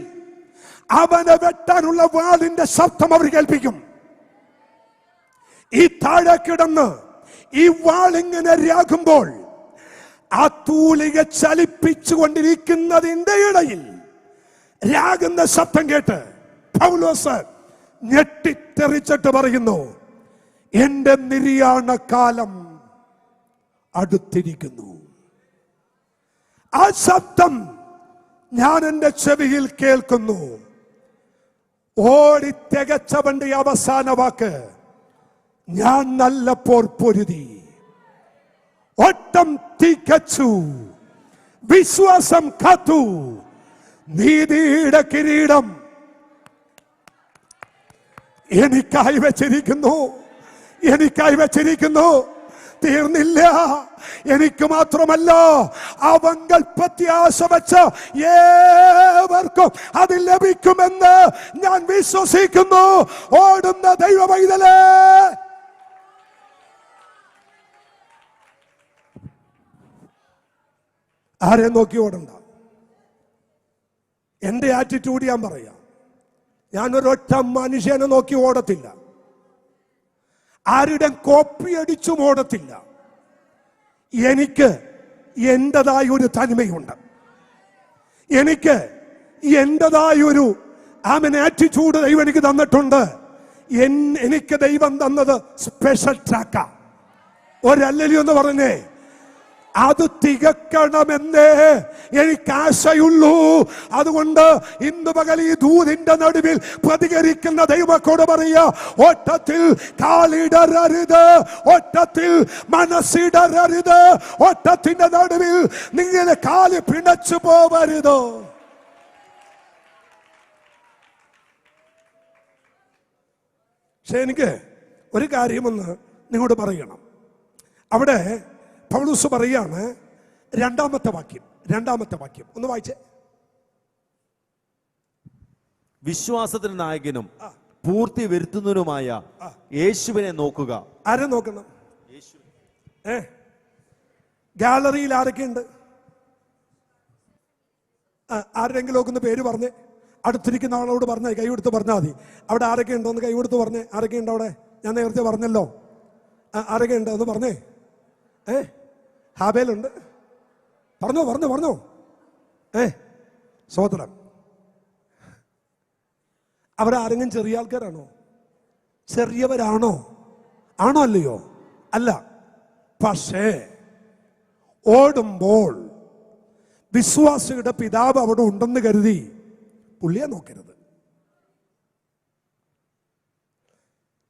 അവനെ വെട്ടാനുള്ള വാളിന്റെ ശബ്ദം അവർ കേൾപ്പിക്കും. ഈ താഴെ കിടന്ന് ഈ വാളിങ്ങനെ രാകുമ്പോൾ ആ തൂലിക ചലിപ്പിച്ചുകൊണ്ടിരിക്കുന്നതിന്റെ ഇടയിൽ രാകുന്ന ശബ്ദം കേട്ട് പൗലോസ് ഞെട്ടിത്തെറിച്ചിട്ട് പറയുന്നു, എന്റെ നിര്യാണ കാലം അടുത്തിരിക്കുന്നു. ആ ശബ്ദം ഞാൻ എന്റെ ചെവിയിൽ കേൾക്കുന്നു. ഓടി തികച്ചവന്റെ അവസാന വാക്ക്, ഞാൻ നല്ല പോർ പൊരുതി ഓട്ടം തികച്ചു, വിശ്വാസം കാത്തു, നീതിയുടെ കിരീടം എനിക്കായി വെച്ചിരിക്കുന്നു, എനിക്കായി വെച്ചിരിക്കുന്നു. തീർന്നില്ല. എനിക്ക് മാത്രമല്ല, അവങ്കൽ പ്രത്യാശ വെച്ച ഏവർക്കും അത് ലഭിക്കുമെന്ന് ഞാൻ വിശ്വസിക്കുന്നു. ഓടുന്ന ദൈവ പൈതലേ, ആരെ നോക്കി ഓടണ്ട. എന്റെ ആറ്റിറ്റ്യൂഡ് ഞാൻ പറയാം. ഞാനൊരൊറ്റ മനുഷ്യനെ നോക്കി ഓടത്തില്ല, ആരുടെ കോപ്പി അടിച്ചും ഓടത്തില്ല. എനിക്ക് എന്റേതായ ഒരു തനിമയുണ്ട്, എനിക്ക് എന്റേതായൊരു ആറ്റിറ്റ്യൂഡ് ദൈവം എനിക്ക് തന്നിട്ടുണ്ട്. എനിക്ക് ദൈവം തന്നത് സ്പെഷ്യൽ ട്രാക്കാ. ഒരല്ലല്ലോ എന്ന് പറഞ്ഞേ, അത് തികക്കണമെന്നേ എനിക്ക് ആശയുള്ളൂ. അതുകൊണ്ട് ഇന്ന് പകൽ ഈ ദൂതിന്റെ നടുവിൽ പ്രതികരിക്കുന്ന ദൈവത്തോട് പറയുക, ഓട്ടത്തിൽ കാലിടരരുത്, ഓട്ടത്തിൽ മനസ്സിടരരുത്, ഓട്ടത്തിന്റെ നടുവിൽ നിങ്ങളെ കാല് പിണച്ചു പോവരുത്. പക്ഷെ എനിക്ക് ഒരു കാര്യമൊന്ന് നിങ്ങളോട് പറയണം. അവിടെ പൗലോസ് പറയാണ്, രണ്ടാമത്തെ വാക്യം ഒന്ന് വായിച്ചേ. വിശ്വാസത്തിന് നായകനും പൂർത്തി വരുത്തുന്നതിനുമായ യേശുവിനെ നോക്കുക. ആരെ നോക്കണം? ഗാലറിയിൽ ആരൊക്കെയുണ്ട്? ആരെങ്കിലും ഒക്കെ ഒന്ന് പേര് പറഞ്ഞേ. അടുത്തിരിക്കുന്ന ആളോട് പറഞ്ഞേ, കൈ കൊടുത്ത് പറഞ്ഞാൽ മതി. അവിടെ ആരൊക്കെ ഉണ്ടോ ഒന്ന് കൈ കൊടുത്ത് പറഞ്ഞേ. ആരൊക്കെ ഉണ്ട് അവിടെ? ഞാൻ നേരത്തെ പറഞ്ഞല്ലോ. ആരൊക്കെ ഉണ്ട് ഒന്ന് പറഞ്ഞേ. ഹാബേലുണ്ട്. പറഞ്ഞോ. സഹോദരൻ, അവരാരെങ്കിലും ചെറിയ ആൾക്കാരാണോ? ചെറിയവരാണോ? ആണോ അല്ലയോ? അല്ല. പക്ഷേ ഓടുമ്പോൾ വിശ്വാസിയുടെ പിതാവ് അവിടെ ഉണ്ടെന്ന് കരുതി പുള്ളിയെ നോക്കരുത്.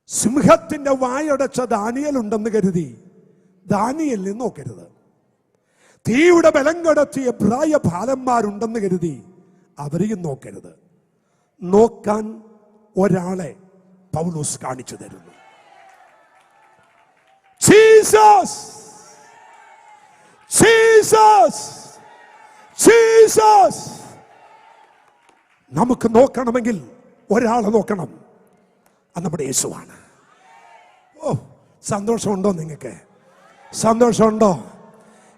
സിംഹത്തിന്റെ വായടച്ച ദാനിയേൽ ഉണ്ടെന്ന് കരുതി ദാനിയേലിനെ നോക്കരുത്. തീയുടെ ബലം കടത്തിയ എബ്രായ ബാലന്മാരുണ്ടെന്ന് കരുതി അവരെയും നോക്കരുത്. നോക്കാൻ ഒരാളെ പൗലോസ് കാണിച്ചു തരുന്നു. Jesus, Jesus, Jesus. നമുക്ക് നോക്കണമെങ്കിൽ ഒരാളെ നോക്കണം, അത് നമ്മുടെ യേശുവാണ്. ഓ, സന്തോഷമുണ്ടോ നിങ്ങൾക്ക്? സന്തോഷമുണ്ടോ?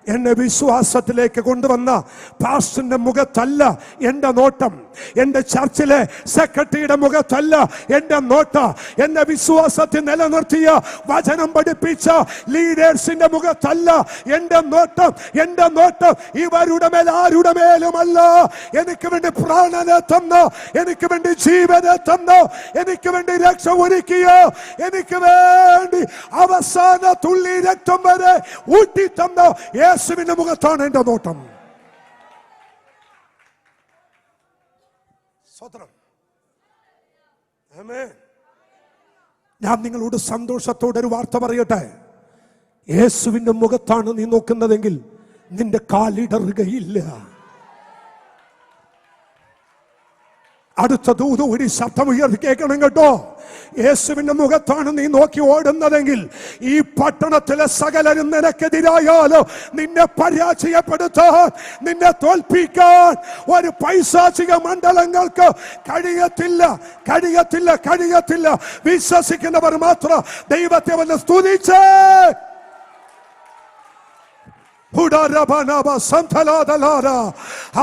എന്നെ വിശ്വാസത്തിലേക്ക് കൊണ്ടുവന്ന പാസ്റ്ററിന്റെ മുഖത്തല്ല എന്റെ നോട്ടം, എന്റെ ചർച്ചിലെ സെക്രട്ടറിയുടെ മുഖത്തല്ല എന്റെ നോട്ടം, എന്നെ വിശ്വാസത്തിൽ നിലനിർത്തിയ വചനം പഠിപ്പിച്ച ലീഡേഴ്സിന്റെ മുഖത്തല്ല എന്റെ നോട്ടം. എന്റെ നോട്ടം ഇവരുടെ മേൽ ആരുടെ മേലുമല്ല. എനിക്ക് വേണ്ടി പ്രാണനെ തന്നോ, എനിക്ക് വേണ്ടി ജീവനെ തന്നോ, എനിക്ക് വേണ്ടി രക്ഷ ഒരുക്കിയോ, എനിക്ക് വേണ്ടി അവസാന തുള്ളി രക്തം വരെ ഊട്ടി തന്നോ യേശുവിന്റെ മുഖത്താണ് എന്റെ നോട്ടം. ഞാൻ നിങ്ങളോട് സന്തോഷത്തോടെ ഒരു വാർത്ത പറയട്ടെ. യേശുവിന്റെ മുഖത്താണ് നീ നോക്കുന്നതെങ്കിൽ നിന്റെ കാലിടറുകയില്ല. അടുത്ത ദൂത് ഒരു ശബ്ദം ഉയർത്തി കേൾക്കണം കേട്ടോ. യേശുവിന്റെ മുഖത്താണ് നീ നോക്കി ഓടുന്നതെങ്കിൽ ഈ പട്ടണത്തിലെ സകലരും നിനക്കെതിരായാലോ നിന്നെ പരാജയപ്പെടുത്താൻ, നിന്നെ തോൽപ്പിക്കാൻ ഒരു പൈശാചിക മണ്ഡലങ്ങൾക്ക് കഴിയത്തില്ല. വിശ്വസിക്കുന്നവർ മാത്രം ദൈവത്തെ വന്ന് സ്തുതിച്ചേ.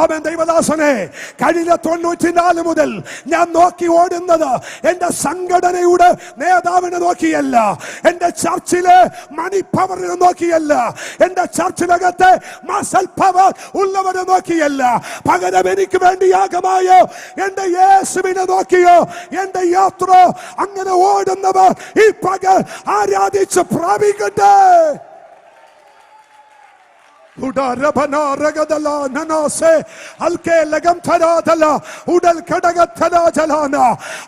അവൻ ദൈവദാസനെ, കഴിഞ്ഞ 94 മുതൽ ഞാൻ നോക്കി ഓടുന്നത് എന്റെ സംഘടനയുടെ നേതാവിനെ നോക്കിയല്ല, എന്റെ ചർച്ചിലെ മണി പവറിനെ നോക്കിയല്ല, എന്റെ ചർച്ചിനകത്തെ മസൽ പവർ ഉള്ളവരെ നോക്കിയല്ല. പകരം എനിക്ക് വേണ്ടി യാഗമായോ എന്റെ യേശുവിനെ നോക്കിയോ. എന്റെ യാത്ര അങ്ങനെ ഓടുന്നവർ ഈ പകൽ ആരാധിച്ച് പ്രാപിക്കട്ടെ.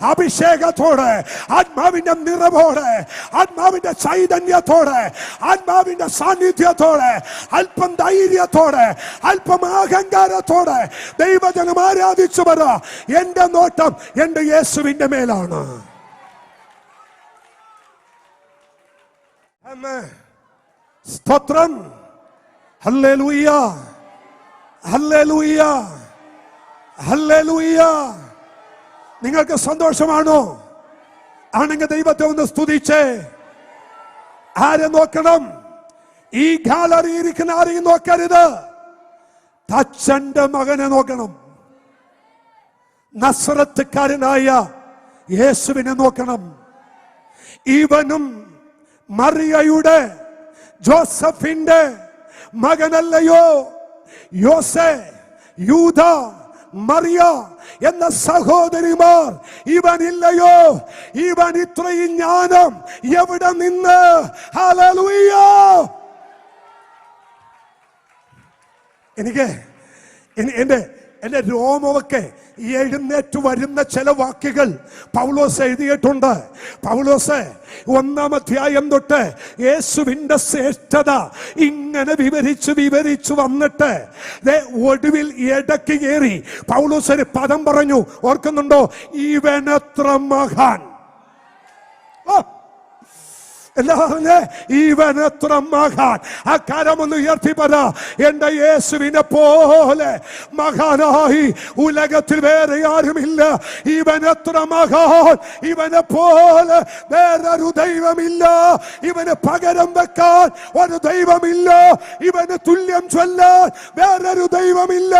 അഭിഷേകത്തോടെ, ആത്മാവിന്റെ നിറവോടെ, ആത്മാവിന്റെ ചൈതന്യത്തോടെ, ആത്മാവിന്റെ സാന്നിധ്യത്തോടെ, അല്പം ധൈര്യത്തോടെ, അല്പം അഹങ്കാരത്തോടെ ദൈവജനം ആരാധിച്ചു പറ, എന്റെ നോട്ടം എന്റെ യേശുവിന്റെ മേലാണ്. സ്തോത്രം. Hallelujah, hallelujah, hallelujah. നിങ്ങൾക്ക് സന്തോഷമാണോ? ആണെങ്കിൽ ദൈവത്തെ ഒന്ന് സ്തുതിച്ചേ. ആരെ നോക്കണം? ഈ ഗാലറി ഇരിക്കുന്ന ആരെയും നോക്കരുത്. തച്ചന്റെ മകനെ നോക്കണം. നസ്രത്തുകാരനായ യേശുവിനെ നോക്കണം. ഇവനും മറിയയുടെ, ജോസഫിന്റെ മകനല്ലയോ? യോസേ, യൂദ, മറിയ എന്ന സഹോദരിമാർ ഇവനില്ലയോ? ഇവൻ ഇത്രയും ജ്ഞാനം എവിടെ നിന്ന്? ഹല്ലേലൂയ. എനിക്ക് എന്റെ രോമമൊക്കെ എഴുന്നേറ്റ് വരുന്ന ചില വാക്കുകൾ പൗലോസ് എഴുതിയിട്ടുണ്ട്. പൗലോസ് 1-ാം അധ്യായം തൊട്ട് യേശുവിന്റെ ശ്രേഷ്ഠത ഇങ്ങനെ വിവരിച്ചു വന്നിട്ട് ഒടുവിൽ ഇടയ്ക്ക് കയറി പൗലോസ് ഒരു പദം പറഞ്ഞു, ഓർക്കുന്നുണ്ടോ? ഇവനത്ര മഹാൻ. ഇവനത്ര മഹാൻ. ആ കരമൊന്ന് ഉയർത്തി പറ, എന്റെ യേശുവിനെ പോലെ മഹാനായി ഉലകത്തിൽ വേറെ ആരുമില്ല. ഇവനത്ര മഹാൻ. ഇവനെ പോലെ വേറൊരു ദൈവമില്ല. ഇവന് പകരം വെക്കാൻ ഒരു ദൈവമില്ല. ഇവന് തുല്യം ചൊല്ലാൻ വേറൊരു ദൈവമില്ല.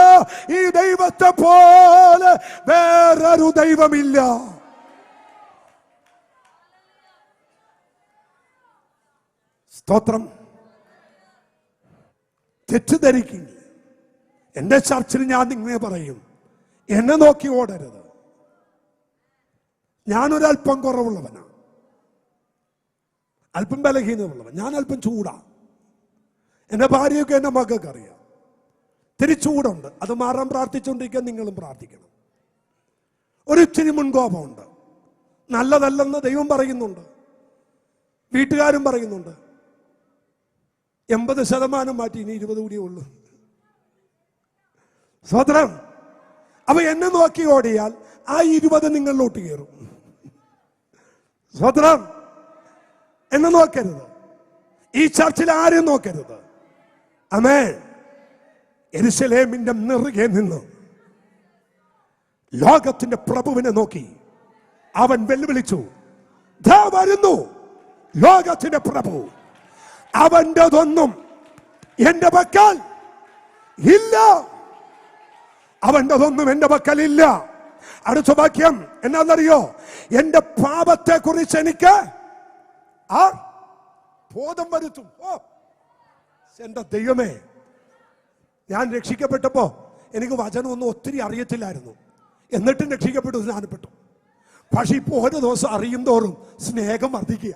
ഈ ദൈവത്തെ പോലെ വേറൊരു ദൈവമില്ല. സ്തോത്രം. തെറ്റിദ്ധരിക്കും. എന്റെ ചർച്ചിൽ ഞാൻ ഇങ്ങനെ പറയും, എന്നെ നോക്കി ഓടരുത്. ഞാനൊരല്പം കുറവുള്ളവനാണ്, അല്പം ബലഹീനമുള്ളവൻ, ഞാൻ അല്പം ചൂടാ. എന്റെ ഭാര്യയൊക്കെ എന്റെ മക്കൾക്ക് അറിയാം. തിരിച്ചൂടുണ്ട്. അത് മാറാൻ പ്രാർത്ഥിച്ചുകൊണ്ടിരിക്കാൻ നിങ്ങളും പ്രാർത്ഥിക്കണം. ഒരിച്ചിരി മുൻകോപമുണ്ട്. നല്ലതല്ലെന്ന് ദൈവം പറയുന്നുണ്ട്, വീട്ടുകാരും പറയുന്നുണ്ട്. 80% മാറ്റി, ഇനി 20 കൂടിയേ ഉള്ളൂ. സ്വതന്ത്രം. അപ്പൊ എന്നെ നോക്കി ഓടിയാൽ ആ 20 നിങ്ങളിലോട്ട് കയറും. സ്വതന്ത്രം. എന്നെ നോക്കരുത്. ഈ ചർച്ചിൽ ആരും നോക്കരുത്. ആമേൻ. യെരൂശലേമിന്റെ നെറുകെ നിന്ന് ലോകത്തിന്റെ പ്രഭുവിനെ നോക്കി അവൻ വെല്ലുവിളിച്ചു, ദാ വരുന്നു ലോകത്തിന്റെ പ്രഭു. അവൻ്റെതൊന്നും എന്റെ പക്കൽ ഇല്ല. അവൻ്റെതൊന്നും എന്റെ പക്കൽ ഇല്ല. അടുത്ത വാക്യം എന്നാന്നറിയോ? എന്റെ പാപത്തെ കുറിച്ച് എനിക്ക് ബോധം വരുത്തും. എന്റെ ദൈവമേ, ഞാൻ രക്ഷിക്കപ്പെട്ടപ്പോ എനിക്ക് വചനമൊന്നും ഒത്തിരി അറിയത്തില്ലായിരുന്നു. എന്നിട്ടും രക്ഷിക്കപ്പെട്ടു, സ്നാനപ്പെട്ടു. പക്ഷെ ഇപ്പൊ ഓരോ ദിവസം അറിയും തോറും സ്നേഹം വർദ്ധിക്കുക.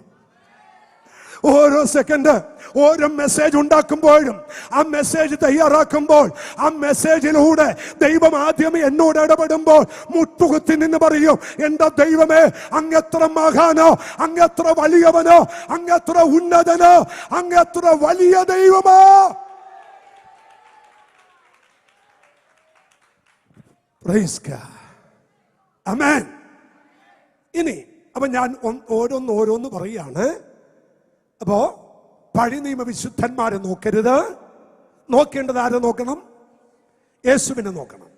ഓരോ സെക്കൻഡ് ഓരോ മെസ്സേജ് ഉണ്ടാക്കുമ്പോഴും, ആ മെസ്സേജ് തയ്യാറാക്കുമ്പോൾ, ആ മെസ്സേജിലൂടെ ദൈവം ആദ്യം എന്നോട് ഇടപെടുമ്പോൾ മുട്ടുകുത്തി നിന്ന് പറയും, എന്റെ ദൈവമേ, അങ്ങെത്ര മഹാനോ, അങ്ങെത്ര വലിയവനോ, അങ്ങെത്ര ഉന്നതനോ, അങ്ങെത്ര വലിയ ദൈവമോ. Praise God. ആമേൻ. ഇനി അപ്പൊ ഞാൻ ഓരോന്ന് പറയാണ്. അപ്പോ പഴയ നിയമ വിശുദ്ധന്മാരെ നോക്കരുത്. നോക്കേണ്ടത് ആരെ നോക്കണം? യേശുവിനെ നോക്കണം.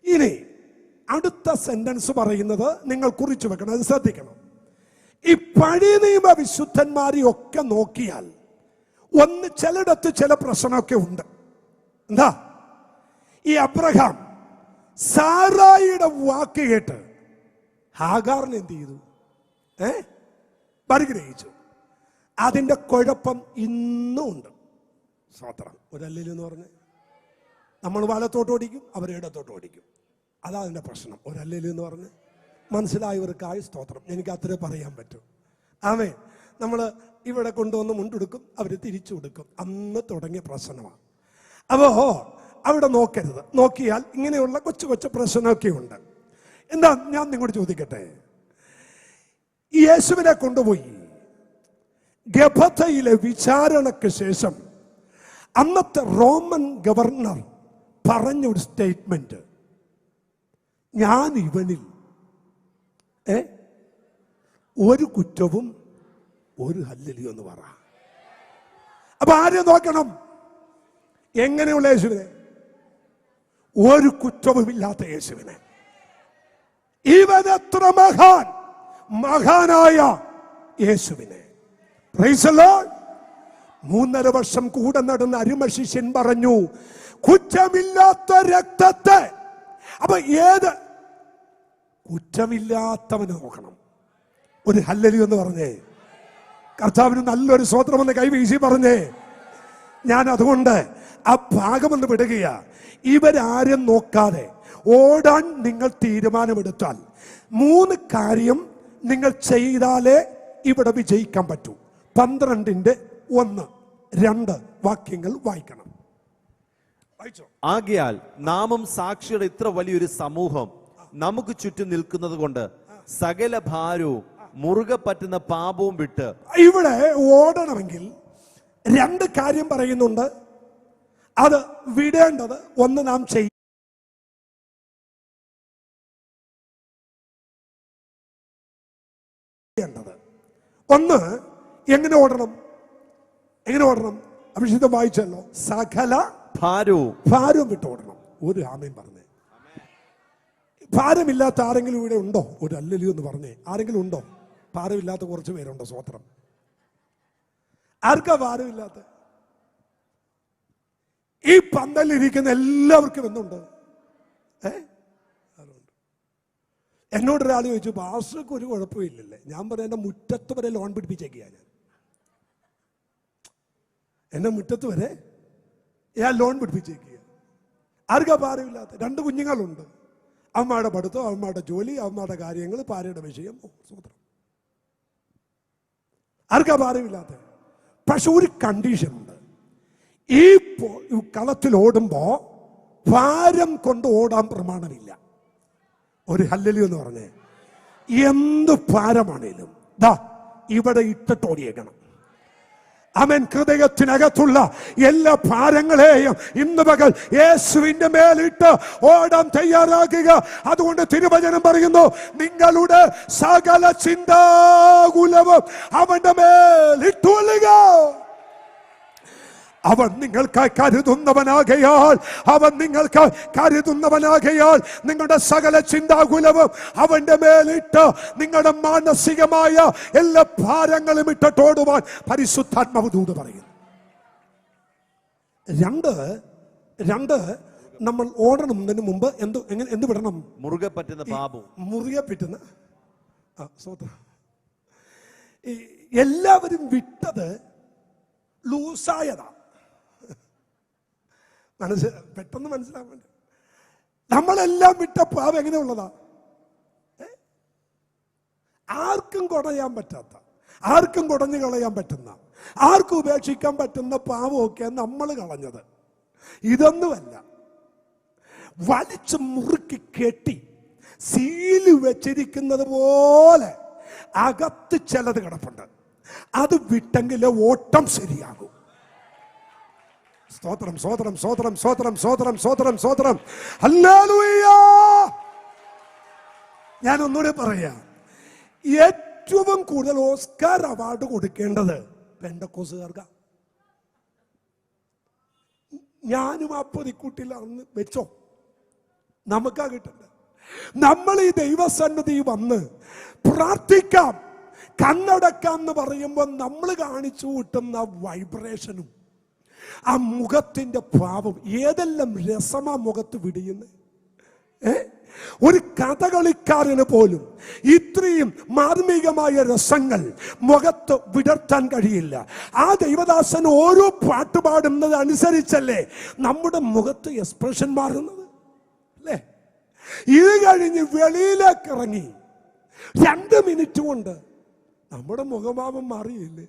ഇനി അടുത്ത സെന്റൻസ് പറയുന്നത് നിങ്ങൾ കുറിച്ചു വെക്കണം, അത് ശ്രദ്ധിക്കണം. ഈ പഴയ നിയമ വിശുദ്ധന്മാരെയൊക്കെ നോക്കിയാൽ ചിലയിടത്ത് ചില പ്രശ്നമൊക്കെ ഉണ്ട്. എന്താ? ഈ അബ്രഹാം സാറായിയുടെ വാക്ക് കേട്ട് ഹാഗാറിനെ എന്ത് ചെയ്തു? പരിഗ്രഹിച്ചു. അതിന്റെ കുഴപ്പം ഇന്നും ഉണ്ട്. സ്തോത്രം. ഒരല്ലെന്ന് പറഞ്ഞ് നമ്മൾ വലത്തോട്ട് ഓടിക്കും, അവർ ഇടത്തോട്ട് ഓടിക്കും. അതാ അതിന്റെ പ്രശ്നം. ഒരല്ലെന്ന് പറഞ്ഞ് മനസ്സിലായവർക്കായി സ്തോത്രം. എനിക്ക് അത്രേ പറയാൻ പറ്റും. ആമേൻ. നമ്മൾ ഇവിടെ കൊണ്ടുവന്ന് മുണ്ടെടുക്കും, അവർ തിരിച്ചു കൊടുക്കും. അന്ന് തുടങ്ങിയ പ്രശ്നമാണ്. അപ്പോ അവിടെ നോക്കരുത്. നോക്കിയാൽ ഇങ്ങനെയുള്ള കൊച്ചു കൊച്ചു പ്രശ്നമൊക്കെ ഉണ്ട്. എന്താ ഞാൻ നിങ്ങളോട് ചോദിക്കട്ടെ, യേശുവിനെ കൊണ്ടുപോയി ഗബഥയിലെ വിചാരണയ്ക്ക് ശേഷം അന്നത്തെ റോമൻ ഗവർണർ പറഞ്ഞൊരു സ്റ്റേറ്റ്മെന്റ്, ഞാൻ ഇവനിൽ ഒരു കുറ്റവും ഒരു ഹല്ലേലൂയ എന്ന് പറ. അപ്പൊ ആരെ നോക്കണം? എങ്ങനെയുള്ള യേശുവിനെ? ഒരു കുറ്റവുമില്ലാത്ത യേശുവിനെ. ഇവൻ എത്ര മഹാനായ യേശുവിനെ. Praise the Lord. 3.5 വർഷം കൂടെ നടന്ന അരിമശിഷ്യൻ പറഞ്ഞു, കുറ്റമില്ലാത്ത രക്തത്തെ. അപ്പൊ ഏത് കുറ്റമില്ലാത്തവനെ നോക്കണം? ഒരു ഹല്ലേലൂയ എന്ന് പറഞ്ഞേ. കർത്താവിന് നല്ലൊരു സ്വോത്രമെന്ന് കൈവീശി പറഞ്ഞേ. ഞാൻ അതുകൊണ്ട് ആ ഭാഗമെന്ന് വിടുകയാ. ഇവരാരും നോക്കാതെ ഓടാൻ നിങ്ങൾ തീരുമാനമെടുത്താൽ 3 കാര്യം നിങ്ങൾ ചെയ്താലേ ഇവിടെ വിജയിക്കാൻ പറ്റൂ. 12:1-2 വാക്യങ്ങൾ വായിക്കണം. ആകയാൽ നാമും സാക്ഷിയുടെ ഇത്ര വലിയൊരു സമൂഹം നമുക്ക് ചുറ്റും നിൽക്കുന്നത് കൊണ്ട് സകല ഭാരവും മുറുകെ പറ്റുന്ന പാപവും വിട്ട്. ഇവിടെ ഓടണമെങ്കിൽ 2 കാര്യം പറയുന്നുണ്ട്. അത് വിടേണ്ടത് ഒന്ന് നാം ചെയ്യേണ്ടത്. ഒന്ന് എങ്ങനെ ഓടണം? അഭിഷിക്തം വായിച്ചല്ലോ, സകല ഭാരവും വിട്ട് ഓടണം. ഒരു ആമേൻ പറഞ്ഞേ. ഭാരമില്ലാത്ത ആരെങ്കിലും ഇവിടെ ഉണ്ടോ? ഒരു ഹല്ലേലൂയ എന്ന് പറഞ്ഞേ. ആരെങ്കിലും ഉണ്ടോ? ഭാരമില്ലാത്ത കുറച്ച് പേരുണ്ടോ? സ്വോത്രം. ആർക്കാ ഭാരമില്ലാത്ത? ഈ പന്തലിരിക്കുന്ന എല്ലാവർക്കും എന്തുണ്ട്? എന്നോടൊരാൾ ചോദിച്ചു, പാസ്റ്റർക്ക് ഒരു കുഴപ്പമില്ലല്ലേ? ഞാൻ പറഞ്ഞു, എന്റെ മുറ്റത്ത് വരെ ലോൺ പിടിപ്പിച്ചേക്കുക. എന്റെ മുറ്റത്ത് വരെ ഞാൻ ലോൺ പിടിപ്പിച്ചേക്കുക. ആർക്കാ ഭാരമില്ലാത്ത? 2 കുഞ്ഞുങ്ങളുണ്ട്. അമ്മയുടെ പഠിത്തം, അമ്മയുടെ ജോലി, അമ്മയുടെ കാര്യങ്ങൾ, ഭാര്യയുടെ വിഷയം. സ്വോത്രം. ആർക്കാ ഭാരമില്ലാത്ത? പക്ഷെ ഒരു കണ്ടീഷൻ ഉണ്ട്. ഈ കളത്തിൽ ഓടുമ്പോ ഭാരം കൊണ്ട് ഓടാൻ പ്രമാണമില്ല. ഒരു ഹല്ലേലൂയ എന്ന് പറഞ്ഞേ. എന്ത് ഭാരമാണേലും ദാ ഇവിടെ ഇട്ടിട്ട് ഓടിയേക്കണം. അവൻ ഹൃദയത്തിനകത്തുള്ള എല്ലാ ഭാരങ്ങളെയും ഇന്ന് പകൽ യേശുവിന്റെ മേലിട്ട് ഓടാൻ തയ്യാറാക്കുക. അതുകൊണ്ട് തിരുവചനം പറയുന്നു, നിങ്ങളുടെ സകല ചിന്താകുലവും അവന്റെ മേലിട്ടുകൊള്ളുക. അവൻ നിങ്ങൾക്കായി കരുതുന്നവനാകയാൽ നിങ്ങളുടെ സകല ചിന്താകുലവും അവന്റെ മേലിട്ട് നിങ്ങളുടെ മാനസികമായ എല്ലാ ഭാരങ്ങളും ഇട്ടോടുവാൻ പരിശുദ്ധാത്മാവ് ദൂത് പറയുന്നു. 2 നമ്മൾ ഓടണതിന് മുമ്പ് എന്ത് വിടണം? മുറുകെ പറ്റുന്ന പാപം. എല്ലാവരും വിട്ടത് ലൂസായതാ. പെട്ടെന്ന് മനസ്സിലാവാൻ വേണ്ടി നമ്മളെല്ലാം വിട്ട പാപം എങ്ങനെയുള്ളതാ? ആർക്കും കുടയാൻ പറ്റാത്ത, ആർക്കും കുടഞ്ഞു കളയാൻ പറ്റുന്ന, ആർക്കും ഉപേക്ഷിക്കാൻ പറ്റുന്ന പാവമൊക്കെ നമ്മൾ കളഞ്ഞത്. ഇതൊന്നുമല്ല, വലിച്ചു മുറുക്കി കെട്ടി സീല് വെച്ചിരിക്കുന്നത് പോലെ അകത്ത് ചിലത് കിടപ്പുണ്ട്. അത് വിട്ടെങ്കിലേ ഓട്ടം ശരിയാകും. സ്തോത്രം, സ്തോത്രം, സ്തോത്രം, സ്തോത്രം, സ്തോത്രം, സ്തോത്രം, സ്തോത്രം. ഹല്ലേലൂയ. ഞാൻ ഒന്നുകൂടെ പറയാം, ഏറ്റവും കൂടുതൽ ഓസ്കാർ അവാർഡ് കൊടുക്കേണ്ടത് പെന്തക്കോസ്തുകാർക്കാ. ഞാനും ആ പൊതിക്കുട്ടിലാണെന്ന് വെച്ചോ, നമുക്കാ കിട്ടേണ്ടത്. നമ്മൾ ഈ ദൈവസന്നിധി വന്ന് പ്രാർത്ഥിക്കാം, കണ്ണടക്കാം എന്ന് പറയുമ്പോൾ നമ്മൾ കാണിച്ചു കിട്ടുന്ന വൈബ്രേഷനും ആ മുഖത്തിന്റെ ഭാവം, ഏതെല്ലാം രസമാ മുഖത്ത് വിടിയുന്നത്. ഒരു കഥകളിക്കാരന് പോലും ഇത്രയും മാർമികമായ രസങ്ങൾ മുഖത്ത് വിടർത്താൻ കഴിയില്ല. ആ ദൈവദാസൻ ഓരോ പാട്ട് പാടുന്നത് അനുസരിച്ചല്ലേ നമ്മുടെ മുഖത്ത് എക്സ്പ്രഷൻ മാറുന്നത്, അല്ലേ? ഇത് കഴിഞ്ഞ് വെളിയിലേക്ക് ഇറങ്ങി 2 മിനിറ്റ് കൊണ്ട് നമ്മുടെ മുഖഭാവം മാറിയില്ലേ?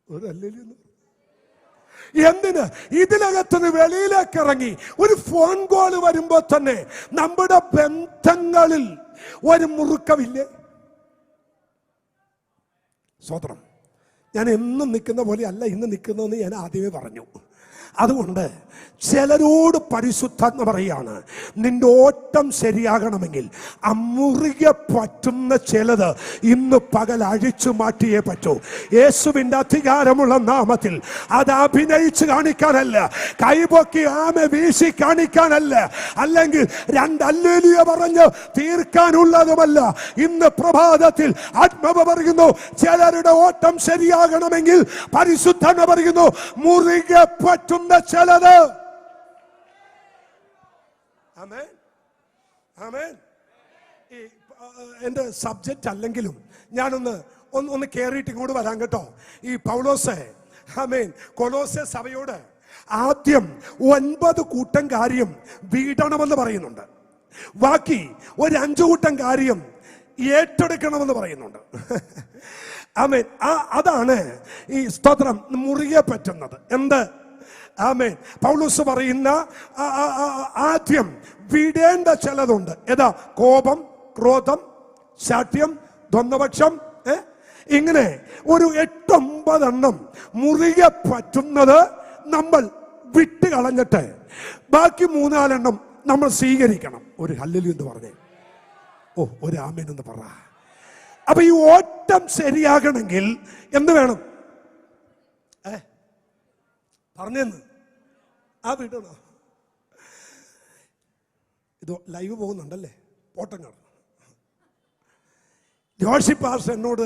ഒരു ഹല്ലേലൂയ. എന്തിന്? ഇതിനകത്തുനിന്ന് വെളിയിലേക്ക് ഇറങ്ങി ഒരു ഫോൺ കോൾ വരുമ്പോ തന്നെ നമ്മുടെ ബന്ധങ്ങളിൽ ഒരു മുറുക്കമില്ലേ? സ്വതന്ത്രം. ഞാൻ എന്നും നിൽക്കുന്ന പോലെ അല്ല ഇന്ന് നിൽക്കുന്നതെന്ന് ഞാൻ ആദ്യമേ പറഞ്ഞു. അതുകൊണ്ട് ചിലരോട് പരിശുദ്ധാത്മ പറയാണ്, നിന്റെ ഓട്ടം ശരിയാകണമെങ്കിൽ മുറുകെ പറ്റുന്ന ചിലത് ഇന്ന് പകൽ അഴിച്ചു മാറ്റിയേ പറ്റൂ. യേശുവിന്റെ അധികാരമുള്ള നാമത്തിൽ അത് അഭിനയിച്ച് കാണിക്കാനല്ല, കൈപൊക്കി ആമ വീശി കാണിക്കാനല്ല, അല്ലെങ്കിൽ രണ്ടല്ലേലിയ പറഞ്ഞ് തീർക്കാനുള്ളതുമല്ല. ഇന്ന് പ്രഭാതത്തിൽ ആത്മാവ് പറയുന്നു, ചിലരുടെ ഓട്ടം ശരിയാകണമെങ്കിൽ പരിശുദ്ധാത്മ പറയുന്നു, മുറുകെ പറ്റുന്ന ചിലത്. ആമേൻ, ആമേൻ. ഈ എന്റെ സബ്ജക്റ്റ് അല്ലെങ്കിലും ഞാനൊന്ന് കേറിയിട്ട് ഇങ്ങോട്ട് വരാം കേട്ടോ. ഈ പൗലോസേ, ആമേൻ, കൊലോസ്യ സഭയോട് ആദ്യം 9 കൂട്ടം കാര്യം വീടണമെന്ന് പറയുന്നുണ്ട്. ബാക്കി ഒരു 5 കൂട്ടം കാര്യം ഏറ്റെടുക്കണമെന്ന് പറയുന്നുണ്ട്. ആമേൻ. അതാണ് ഈ സ്തോത്രം മുറുകെ പറ്റുന്നത്. എന്ത്? ആമേൻ. പൗലോസ് പറയുന്ന ആദ്യം വിടേണ്ട ചിലതുണ്ട്. ഏതാ? കോപം, ക്രോധം, ശാഠ്യം, ദ്വന്ദ്വപക്ഷം, ഇങ്ങനെ ഒരു 8-9 എണ്ണം മുറുകെ പറ്റുന്നത് നമ്മൾ വിട്ട് കളഞ്ഞിട്ട് ബാക്കി 3-4 എണ്ണം നമ്മൾ സ്വീകരിക്കണം. ഒരു ഹല്ലേലൂയ എന്ന് പറഞ്ഞേ. ഒരു ആമേൻ എന്ന് പറ. അപ്പൊ ഈ ഓട്ടം ശരിയാകണമെങ്കിൽ എന്ത് വേണം? പറഞ്ഞെന്ന് വിടണോ? ഇത് ലൈവ് പോകുന്നുണ്ടല്ലേ? പോട്ടങ്ങൾ ജോഷി പാസ്റ്റർ എന്നോട്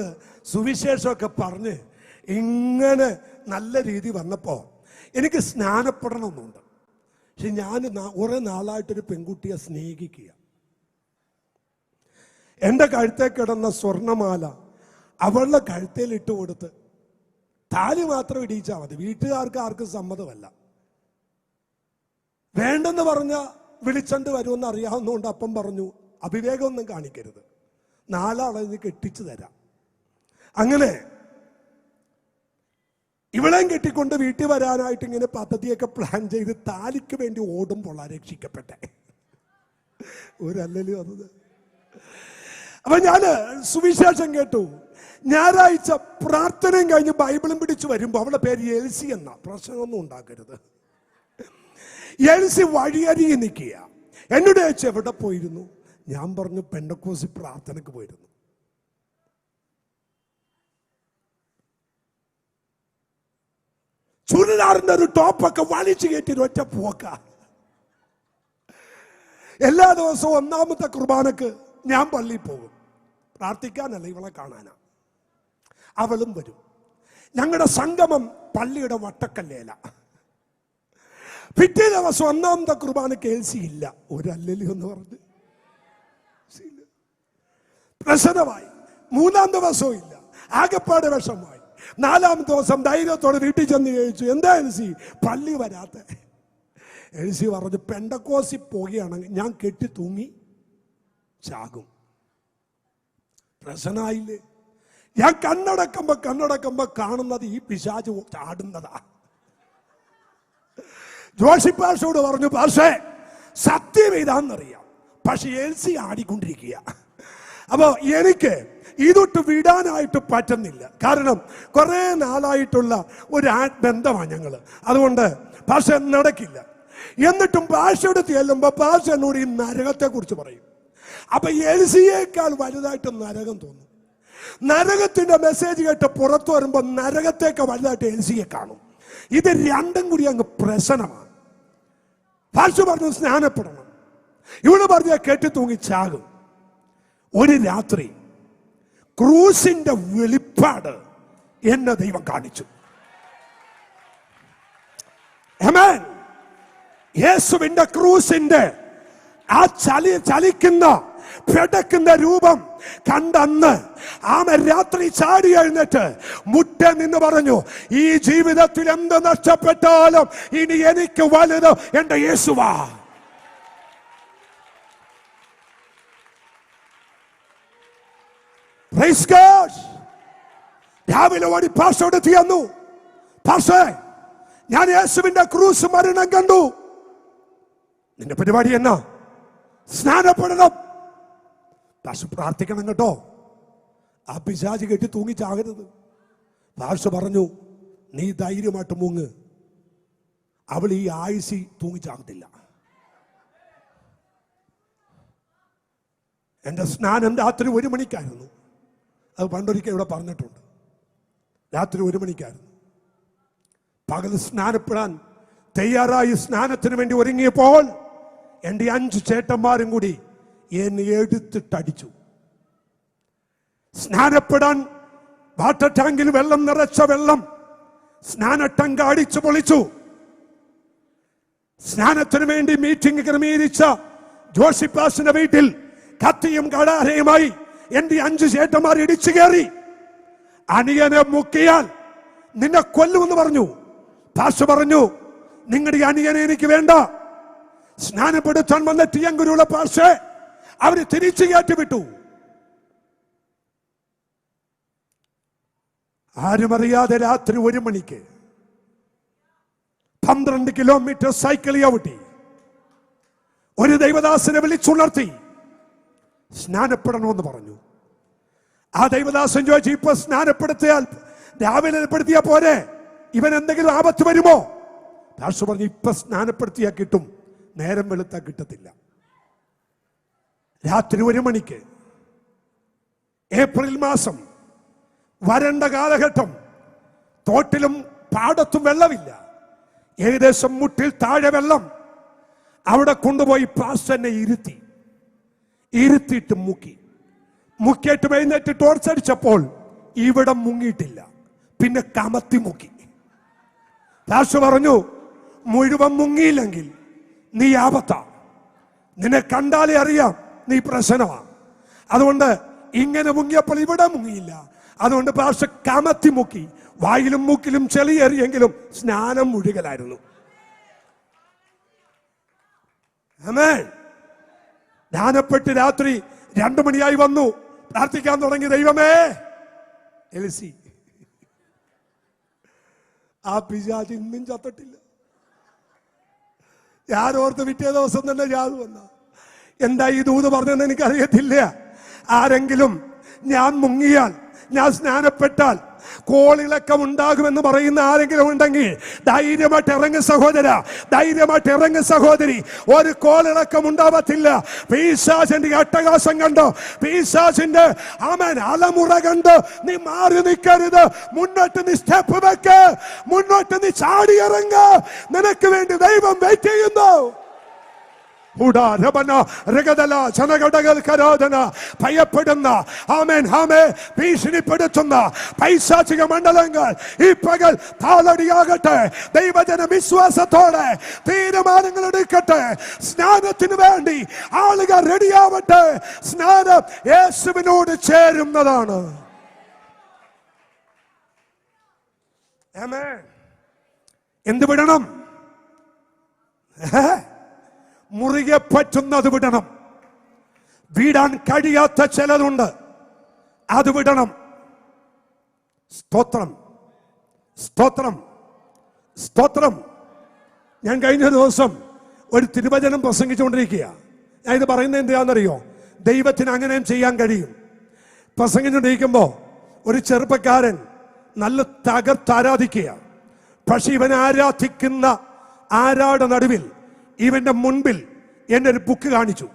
സുവിശേഷമൊക്കെ പറഞ്ഞ് ഇങ്ങനെ നല്ല രീതി വന്നപ്പോ എനിക്ക് സ്നാനപ്പെടണമെന്നുണ്ട്. പക്ഷെ ഞാൻ കുറെ നാളായിട്ടൊരു പെൺകുട്ടിയെ സ്നേഹിക്കുക. എൻ്റെ കഴുത്തേ കിടന്ന സ്വർണമാല അവളുടെ കഴുത്തേൽ ഇട്ട് കൊടുത്ത് താലി മാത്രം ഇടിയിച്ചാൽ മതി. വീട്ടുകാർക്ക് ആർക്കും സമ്മതമല്ല. വേണ്ടെന്ന് പറഞ്ഞ വിളിച്ചണ്ട് വരുമെന്ന് അറിയാവുന്നതുകൊണ്ട് അപ്പം പറഞ്ഞു, അവിവേകമൊന്നും കാണിക്കരുത്, 4 ആളെ കെട്ടിച്ചു തരാം. അങ്ങനെ ഇവളെയും കെട്ടിക്കൊണ്ട് വീട്ടിൽ വരാനായിട്ട് ഇങ്ങനെ പദ്ധതിയൊക്കെ പ്ലാൻ ചെയ്ത് താലിക്ക് വേണ്ടി ഓടുമ്പോൾ രക്ഷിക്കപ്പെട്ടെ. ഒരല്ലല്ലോ അത്. അപ്പൊ ഞാന് സുവിശേഷം കേട്ടു. ഞായറാഴ്ച പ്രാർത്ഥനയും കഴിഞ്ഞ് ബൈബിളും പിടിച്ചു വരുമ്പോ അവളുടെ പേര് എൽസി എന്ന. പ്രശ്നമൊന്നും ഉണ്ടാക്കരുത്. എൽസി വഴിയരികെ നിൽക്കുക. എന്നോട് ചോദിച്ചു എവിടെ പോയിരുന്നു? ഞാൻ പറഞ്ഞു പെന്തക്കോസ്തി പ്രാർത്ഥനക്ക് പോയിരുന്നു. ചുരിദാറിന്റെ ഒരു ടോപ്പൊക്കെ വലിച്ചു കയറ്റി ഒറ്റ പോക്ക. എല്ലാ ദിവസവും 1-ാമത്തെ കുർബാനക്ക് ഞാൻ പള്ളിയിൽ പോകും. പ്രാർത്ഥിക്കാനല്ല, ഇവളെ കാണാനാ. അവളും വരും. ഞങ്ങളുടെ സംഗമം പള്ളിയുടെ വട്ടക്കല്ലേല. പിറ്റേ ദിവസം 1-ാമത്തെ കുർബാനക്ക് എൽസി ഇല്ല. ഒരല്ലല്ലോ എന്ന് പറഞ്ഞ് പ്രശ്നമായി. 3-ാം ദിവസവും ഇല്ല. ആകെപ്പാട് വിഷമായി. 4-ാമത്തെ ദിവസം ധൈര്യത്തോടെ വീട്ടിൽ ചെന്ന് ചോദിച്ചു, എന്താ എൽസി പള്ളി വരാത്ത? എൽസി പറഞ്ഞു, പെന്തക്കോസ്തി പോകുകയാണെങ്കിൽ ഞാൻ കെട്ടി തൂങ്ങി ചാകും. പ്രശ്നമായില്ലേ? ഞാൻ കണ്ണടക്കുമ്പോ കാണുന്നത് ഈ പിശാച് ചാടുന്നതാ. ജോഷി പാഷയോട് പറഞ്ഞു, പാഷേ സത്യം ഇതാന്നറിയാം, പക്ഷെ എൽസി ആടിക്കൊണ്ടിരിക്കുക. അപ്പൊ എനിക്ക് ഇതൊട്ട് വിടാനായിട്ട് പറ്റുന്നില്ല. കാരണം കുറെ നാളായിട്ടുള്ള ഒരു ബന്ധമാണ് ഞങ്ങള്. അതുകൊണ്ട് പാഷ നടക്കില്ല. എന്നിട്ടും പാഷയോട് ചെല്ലുമ്പോ പാഷ എന്നോട് ഈ നരകത്തെ കുറിച്ച് പറയും. അപ്പൊ എൽസിയേക്കാൾ വലുതായിട്ട് നരകം തോന്നും. നരകത്തിന്റെ മെസ്സേജ് കേട്ട് പുറത്തു വരുമ്പോ നരകത്തേക്ക് വലുതായിട്ട് എൽസിയെ കാണും. ഇത് രണ്ടും കൂടി അങ്ങ് പ്രശ്നമാണ്. പാഷ പറഞ്ഞു സ്നാനപ്പെടണം, ഇവിടെ പറഞ്ഞ കെട്ടി തൂങ്ങി ചാകും. ഒരു രാത്രി ക്രൂസിന്റെ വെളിപ്പാട് എന്നെ ദൈവം കാണിച്ചു. ആമേൻ. യേശുവിന്റെ ക്രൂസിന്റെ ആ ചലിക്കുന്ന പെടക്കുന്ന രൂപം കണ്ടന്ന് രാത്രി ചാടി എഴുന്നേറ്റ് മുട്ട നിന്ന് പറഞ്ഞു, ഈ ജീവിതത്തിൽ എന്ത് നഷ്ടപ്പെട്ടാലും ഇനി എനിക്ക് വലുത് എന്റെ യേശുവാ. Praise God. രാവിലെ ഓടി പാസ്റ്റോട് തീർന്നു. പാസ്റ്റേ ഞാൻ യേശുവിന്റെ ക്രൂസ് മരണം കണ്ടു. നിന്റെ പരിപാടി എന്നാ? സ്നാനപ്പെടണം. പക്ഷെ പ്രാർത്ഥിക്കണം കേട്ടോ. ആ പിശാച് കെട്ടി തൂങ്ങിച്ചാകരുത്. പാർശ്വ പറഞ്ഞു, നീ ധൈര്യമായിട്ട് മുങ്ങ്, അവൾ ഈ ആയുസി തൂങ്ങിച്ചാകത്തില്ല. എൻ്റെ സ്നാനം രാത്രി 1 മണിക്കായിരുന്നു. അത് പണ്ടൊരിക്കൽ ഇവിടെ പറഞ്ഞിട്ടുണ്ട്. രാത്രി 1 മണിക്കായിരുന്നു. പകൽ സ്നാനപ്പെടാൻ തയ്യാറായി സ്നാനത്തിന് വേണ്ടി ഒരുങ്ങിയപ്പോൾ എൻ്റെ 5 ചേട്ടന്മാരും കൂടി എന്നെ എടുത്തിട്ടടിച്ചു. സ്നാനപ്പെടാൻ വാട്ടർ ടാങ്കിൽ വെള്ളം നിറച്ച വെള്ളം സ്നാന ടാങ്ക് അടിച്ചു പൊളിച്ചു. സ്നാനത്തിന് വേണ്ടി മീറ്റിംഗ് ക്രമീകരിച്ച ജോഷിപ്പാസിന്റെ വീട്ടിൽ കത്തിയും കടാരയുമായി എന്റെ 5 ചേട്ടന്മാർ ഇടിച്ചു കയറി. അനിയനെ മുക്കിയാൽ നിന്നെ കൊല്ലുമെന്ന് പറഞ്ഞു. പാസ്റ്റർ പറഞ്ഞു, നിങ്ങളുടെ അനിയനെ എനിക്ക് വേണ്ട. സ്നാനപ്പെടുത്താൻ വന്ന ടിയങ്കുരുള്ള പാസ്റ്റർ അവര് തിരിച്ചു കയറ്റി വിട്ടു. ആരുമറിയാതെ രാത്രി 1 മണിക്ക് 12 കിലോമീറ്റർ സൈക്കിൾ ചവിട്ടി ഒരു ദൈവദാസനെ വിളിച്ചുണർത്തി. സ്നാനപ്പെടണമെന്ന് പറഞ്ഞു. ആ ദൈവദാസൻ ചോദിച്ചു, ഇപ്പൊ സ്നാനപ്പെടുത്തിയാൽ രാവിലെ പെടുത്തിയാ പോരെ, ഇവൻ എന്തെങ്കിലും ആപത്ത് വരുമോ? പാസ്റ്റർ പറഞ്ഞു, ഇപ്പൊ സ്നാനപ്പെടുത്തിയാ കിട്ടും, നേരം വെളുത്താ കിട്ടത്തില്ല. രാത്രി 1 മണിക്ക്, ഏപ്രിൽ മാസം, വരണ്ട കാലഘട്ടം, തോട്ടിലും പാടത്തും വെള്ളമില്ല, ഏകദേശം മുട്ടിൽ താഴെ വെള്ളം. അവിടെ കൊണ്ടുപോയി പാസ്റ്ററിനെ ഇരുത്തിയിട്ട് മുക്കിയിട്ട് എഴുന്നേറ്റ് ടോർച്ചടിച്ചപ്പോൾ ഇവിടെ മുങ്ങിയിട്ടില്ല, പിന്നെ കമത്തി മുക്കി. പാസ്റ്റർ പറഞ്ഞു, മുഴുവൻ മുങ്ങിയില്ലെങ്കിൽ നീ ആപത്താ, നിന്നെ കണ്ടാലേ അറിയാം നീ പ്രശ്നമാണ്. അതുകൊണ്ട് ഇങ്ങനെ മുങ്ങിയപ്പോൾ ഇവിടെ മുങ്ങിയില്ല. അതുകൊണ്ട് പാസ്റ്റർ കമത്തി മുക്കി. വായിലും മൂക്കിലും ചെളിയേറിയെങ്കിലും സ്നാനം മുഴുകലായിരുന്നു. ആമേൻ. ജ്ഞാനപ്പെട്ട് രാത്രി 2 മണിയായി വന്നു, പ്രാർത്ഥിക്കാൻ തുടങ്ങി. ദൈവമേ, എൽസി ആ പിശാച് ഇന്നും ചത്തിട്ടില്ല. ഞാൻ ഓർത്ത് പിറ്റേ ദിവസം തന്നെ ജാതു വന്ന എന്താ ഈ ദൂത് പറഞ്ഞതെന്ന് എനിക്കറിയത്തില്ല. ആരെങ്കിലും ഞാൻ മുങ്ങിയാൽ, ഞാൻ സ്നാനപ്പെട്ടാൽ കോളിളക്കം ഉണ്ടാകുമെന്ന് പറയുന്ന ആരെങ്കിലും ഉണ്ടെങ്കിൽ ധൈര്യമായിട്ട് ഇറങ്ങും സഹോദര, ധൈര്യമായിട്ട് ഇറങ്ങും സഹോദരി. ഒരു കോളിളക്കം ഉണ്ടാവത്തില്ല. പിശാചിന്റെ അട്ടഹാസം കണ്ടോ, പിശാചിന്റെ ആമേൻ അലമുറ കണ്ടോ, നീ മാറി നിൽക്കരുത്. മുന്നോട്ട് നീ സ്റ്റെപ്പ് വെക്ക്, മുന്നോട്ട് നീ ചാടി ഇറങ്ങ. നിനക്ക് വേണ്ടി ദൈവം വെയിറ്റ് ചെയ്യുന്നു. ഭയപ്പെടുന്ന ഭീഷണിപ്പെടുത്തുന്ന പൈശാചിക മണ്ഡലങ്ങൾ ഈ പകൽ താളടിയാകട്ടെ. ദൈവജന വിശ്വാസത്തോടെ തീരുമാനങ്ങൾ എടുക്കട്ടെ. സ്നാനത്തിന് വേണ്ടി ആളുകൾ റെഡിയാവട്ടെ. സ്നാനം യേശുവിനോട് ചേരുന്നതാണ്. എന്ത് വിടണം? മുറുകെ പറ്റുന്നത് വിടണം. വിടാൻ കഴിയാത്ത ചിലതുണ്ട്, അത് വിടണം. സ്തോത്രം, സ്തോത്രം, സ്തോത്രം. ഞാൻ കഴിഞ്ഞ ദിവസം ഒരു തിരുവചനം പ്രസംഗിച്ചുകൊണ്ടിരിക്കുക. ഞാൻ ഇത് പറയുന്നത് എന്താണെന്നറിയോ? ദൈവത്തിന് അങ്ങനെയും ചെയ്യാൻ കഴിയും. പ്രസംഗിച്ചുകൊണ്ടിരിക്കുമ്പോൾ ഒരു ചെറുപ്പക്കാരൻ നല്ല തകർത്താരാധിക്കുക. പക്ഷെ ഇവൻ ആരാധിക്കുന്ന ആരാടെ നടുവിൽ ഇവന്റെ മുൻപിൽ എന്നെ ഒരു ബുക്ക് കാണിച്ചു.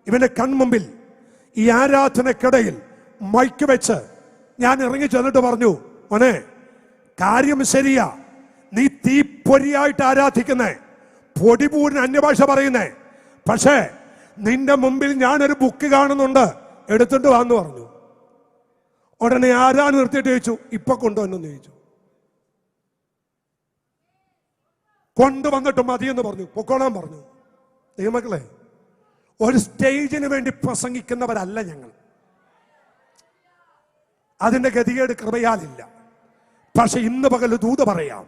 ഇവന്റെ കൺമുമ്പിൽ ഈ ആരാധനക്കിടയിൽ മൈക്ക് വെച്ച് ഞാൻ ഇറങ്ങി ചെന്നിട്ട് പറഞ്ഞു, മോനെ, കാര്യം ശരിയാ, നീ തീപ്പൊരിയായിട്ട് ആരാധിക്കുന്നേ, പൊടിപൂരിന് അന്യഭാഷ പറയുന്നേ, പക്ഷേ നിന്റെ മുമ്പിൽ ഞാനൊരു ബുക്ക് കാണുന്നുണ്ട്, എടുത്തിട്ട് വാന്ന് പറഞ്ഞു. ഉടനെ ആരാണ് നിർത്തിയിട്ട് ചോദിച്ചു, ഇപ്പൊ കൊണ്ടുവന്നെന്ന് ചോദിച്ചു. കൊണ്ടുവന്നിട്ട് മതിയെന്ന് പറഞ്ഞു, പൊക്കോളാൻ പറഞ്ഞു. ദൈവമക്കളെ, ഒരു സ്റ്റേജിന് വേണ്ടി പ്രസംഗിക്കുന്നവരല്ല ഞങ്ങൾ. അതിന്റെ ഗതികേട് കൃപയാലില്ല. പക്ഷെ ഇന്ന് പകൽ ദൂത് പറയാം,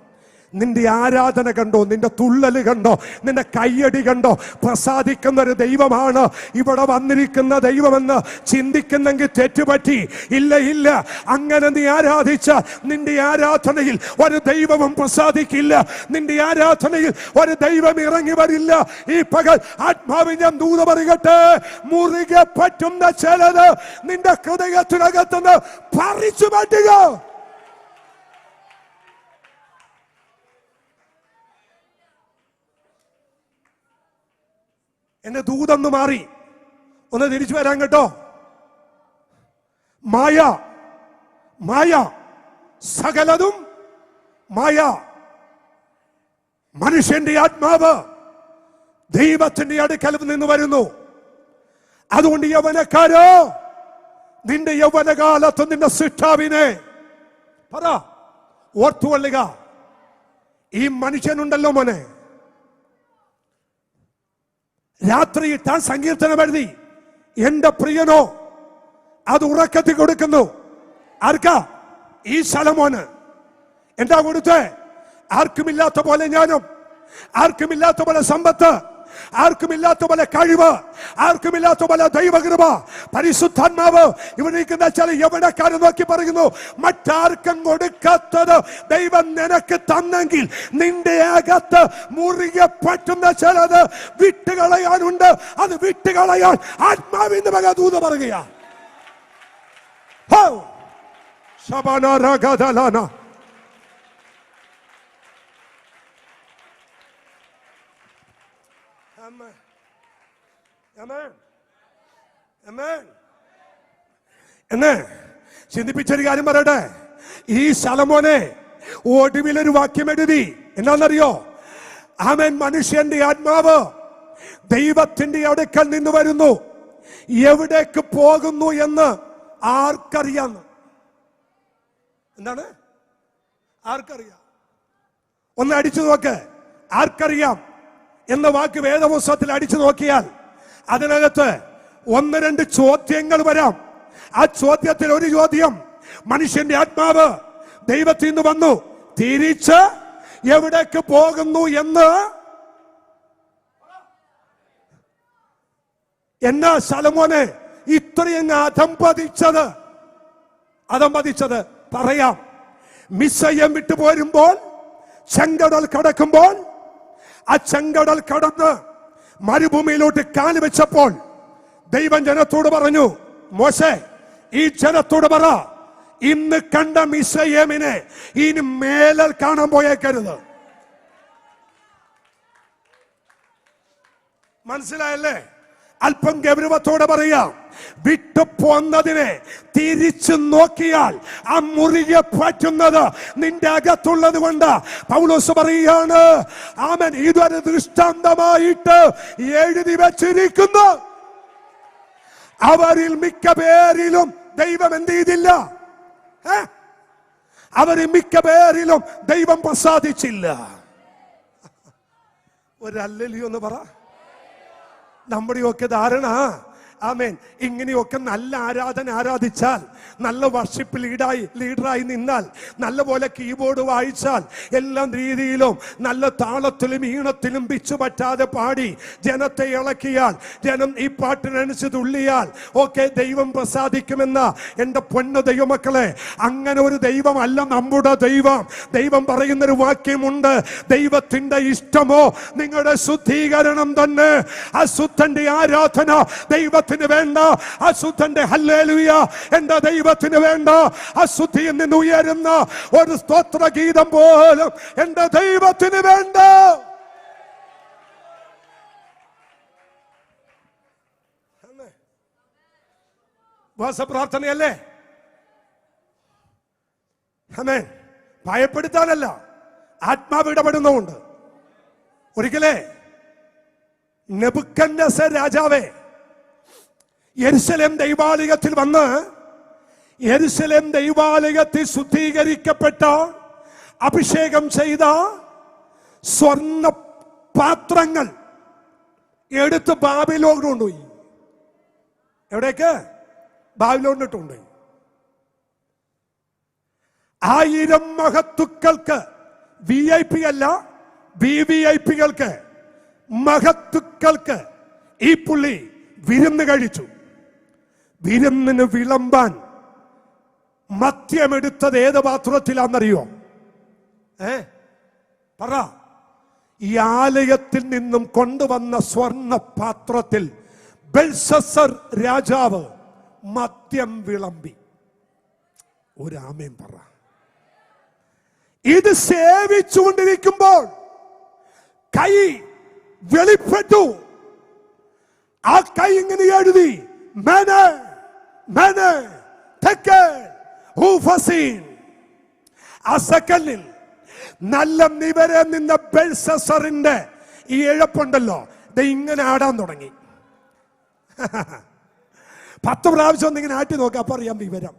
നിന്റെ ആരാധന കണ്ടോ, നിന്റെ തുള്ളല് കണ്ടോ, നിന്റെ കയ്യടി കണ്ടോ പ്രസാദിക്കുന്ന ഒരു ദൈവമാണ് ഇവിടെ വന്നിരിക്കുന്ന ദൈവമെന്ന് ചിന്തിക്കുന്നെങ്കിൽ തെറ്റുപറ്റി. ഇല്ല ഇല്ല, അങ്ങനെ നീ ആരാധിച്ച നിന്റെ ആരാധനയിൽ ഒരു ദൈവവും പ്രസാദിക്കില്ല. നിന്റെ ആരാധനയിൽ ഒരു ദൈവം ഇറങ്ങി വരില്ല. ഈ പകൽ ആത്മാവിൽ ഞാൻ ദൂത പറയട്ടെ, മുറുകെ പറ്റുന്ന ചിലത് നിന്റെ ഹൃദയത്തിനകത്തുനിന്ന് പറിച്ചു മാറ്റുക. എന്നെ ദൂതൊന്ന് മാറി ഒന്ന് തിരിച്ചു വരാൻ കേട്ടോ. മായ മായ സകലതും മായ. മനുഷ്യന്റെ ആത്മാവ് ദൈവത്തിന്റെ അടുക്കൽ നിന്ന് വരുന്നു. അതുകൊണ്ട് യൗവനക്കാരോ, നിന്റെ യൗവനകാലത്ത് നിന്റെ സൃഷ്ടാവിനെ പറ ഓർത്തുകൊള്ളുക. ഈ മനുഷ്യനുണ്ടല്ലോ മോനെ, രാത്രി താൻ സങ്കീർത്തനം എഴുതി, എന്റെ പ്രിയനോ അത് ഉറക്കത്തിൽ കൊടുക്കുന്നു. ആർക്കാ? ഈ ശലോമോന്. എന്താ കൊടുത്തേ? ആർക്കുമില്ലാത്ത പോലെ ജ്ഞാനം, ആർക്കുമില്ലാത്ത പോലെ സമ്പത്ത്, ആർക്കുമില്ലാത്ത പോലെ കഴിവ്, ആർക്കുമില്ലാത്ത പോലെ ദൈവകൃപ, പരിശുദ്ധാത്മാവ്. ഇവിടെ നിൽക്കുന്ന ചില യൗവനക്കാരെ നോക്കി പറയുന്നു, മറ്റാർക്കും കൊടുക്കാത്തത് ദൈവം നിനക്ക് തന്നെങ്കിൽ നിന്റെ അകത്ത് മുറുകെ പറ്റുന്ന ചിലത് വിട്ടുകളയാനുണ്ട്. അത് വിട്ടുകളയാൻ ആത്മാവിന്റെ മക ദൂത പറയുക. എന്ന് ചിന്തിപ്പിച്ചൊരു കാര്യം പറയട്ടെ. ഈ ശലോമോനെ ഒടുവിലൊരു വാക്യം എഴുതി. എന്താണെന്നറിയോ? ആമേൻ. മനുഷ്യന്റെ ആത്മാവ് ദൈവത്തിന്റെ അടുക്കൽ നിന്ന് വരുന്നു, എവിടേക്ക് പോകുന്നു എന്ന് ആർക്കറിയാം? എന്താണ്? ആർക്കറിയാം? ഒന്ന് അടിച്ചു നോക്ക്. ആർക്കറിയാം എന്ന വാക്ക് വേദപുസ്തകത്തിൽ അടിച്ചു നോക്കിയാൽ അതിനകത്ത് ഒന്ന് രണ്ട് ചോദ്യങ്ങൾ വരാം. ആ ചോദ്യത്തിൽ ഒരു ചോദ്യം, മനുഷ്യന്റെ ആത്മാവ് ദൈവത്തിൽ നിന്ന് വന്നു, തിരിച്ച് എവിടേക്ക് പോകുന്നു എന്ന്. എന്നാ ശലോമോനെ ഇത്രയും അധംപതിച്ചത് പറയാം. മിസ്രയീം വിട്ടു പോരുമ്പോൾ ചെങ്കടൽ കടക്കുമ്പോൾ, ആ ചെങ്കടൽ കടന്ന് മരുഭൂമിയിലോട്ട് കാല് വെച്ചപ്പോൾ ദൈവം ജനത്തോട് പറഞ്ഞു, മോശേ ഈ ജനത്തോട് പറ, ഇന്ന് കണ്ട മിസ്രയീമിനെ ഇനി മേലൽ കാണാൻ പോയേക്കരുത്. മനസ്സിലായല്ലേ? അല്പം ഗൗരവത്തോടെ പറയാം. വിട്ടു പോന്നതിനെ തിരിച്ചു നോക്കിയാൽ ആ മുറുകെ പറ്റുന്നത് നിന്റെ അകത്തുള്ളത് കൊണ്ട് പൗലോസ് പറയുകയാണ്, ആമേൻ, ഇതൊരു ദൃഷ്ടാന്തമായിട്ട് എഴുതി വെച്ചിരിക്കുന്നു. അവരിൽ മിക്ക പേരിലും ദൈവം എന്ത് ചെയ്തില്ല? അവരിൽ മിക്ക പേരിലും ദൈവം പ്രസാദിച്ചില്ല. ഒരു ഹല്ലേലൂയ എന്ന് പറ. നമ്മുടെയൊക്കെ ധാരണ, ആമേൻ, ഇങ്ങനെയൊക്കെ നല്ല ആരാധന ആരാധിച്ചാൽ, നല്ല വർഷിപ്പ് ലീഡറായി നിന്നാൽ, നല്ലപോലെ കീബോർഡ് വായിച്ചാൽ, എല്ലാ രീതിയിലും നല്ല താളത്തിലും ഈണത്തിലും പിച്ചു പറ്റാതെ പാടി ജനത്തെ ഇളക്കിയാൽ, ജനം ഈ പാട്ടിനനുസരിച്ച് തുള്ളിയാൽ ഒക്കെ ദൈവം പ്രസാദിക്കുമെന്ന എൻ്റെ പൊന്നു ദൈവമക്കളെ, അങ്ങനെ ഒരു ദൈവമല്ല നമ്മുടെ ദൈവം. ദൈവം പറയുന്നൊരു വാക്യമുണ്ട്, ദൈവത്തിന്റെ ഇഷ്ടമോ നിങ്ങളുടെ ശുദ്ധീകരണം തന്നെ. അശുദ്ധന്റെ ആരാധന ദൈവത്തിന് വേണ്ട, അശുദ്ധന്റെ ഹല്ലേലൂയ എന്റെ ദൈവത്തിന് വേണ്ട. അശുദ്ധിയിൽ നിന്ന് ഉയരുന്ന ഒരു സ്തോത്ര ഗീതം പോലും എന്റെ ദൈവത്തിന് വേണ്ട. വാസപ്രാർത്ഥനയല്ലേ? ആമേൻ. ഭയപ്പെടുത്താനല്ല, ആത്മാവ് ഇടപെടുന്നുണ്ട്. ഒരിക്കലേ നെബൂഖദ്നേസർ രാജാവേ യെരുശലേം ദൈവാലയത്തിൽ വന്ന്, യെരുശലേം ദൈവാലയത്തിൽ ശുദ്ധീകരിക്കപ്പെട്ട അഭിഷേകം ചെയ്ത സ്വർണ്ണ പാത്രങ്ങൾ എടുത്ത് ബാബിലോണിൽ കൊണ്ടുപോയി. എവിടേക്ക്? ബാബിലോണിട്ടുണ്ടായി. 1000 മഹത്തുക്കൾക്ക് VIP അല്ല, VVIPകൾക്ക്, മഹത്തുക്കൾക്ക് ഈ പുള്ളി വിരുന്ന് കഴിച്ചു. വിരുന്നിന് വിളമ്പാൻ മദ്യമെടുത്തത് ഏത് പാത്രത്തിലാണെന്നറിയോ? പറ. ഈ ആലയത്തിൽ നിന്നും കൊണ്ടുവന്ന സ്വർണ്ണ പാത്രത്തിൽ ബെൽഷസ്സർ രാജാവ് മദ്യം വിളമ്പി. ഒരു ആമേൻ പറ. ഇത് സേവിച്ചുകൊണ്ടിരിക്കുമ്പോൾ കൈ വെളിപ്പെട്ടു. ആ കൈ ഇങ്ങനെ എഴുതി, മെനെ മെനെ തെക്കേൽ ഊഫസീൻ. ആ സെക്കൻഡിൽ നല്ല നിവരെ നിന്ന ബെൽഷസ്സറിന്റെ ഈ ഇഴപ്പുണ്ടല്ലോ, ഇത് ഇങ്ങനെ ആടാൻ തുടങ്ങി. 10 പ്രാവശ്യം ഒന്നിങ്ങനെ ആട്ടി നോക്കാം, അപ്പൊ അറിയാം വിവരം.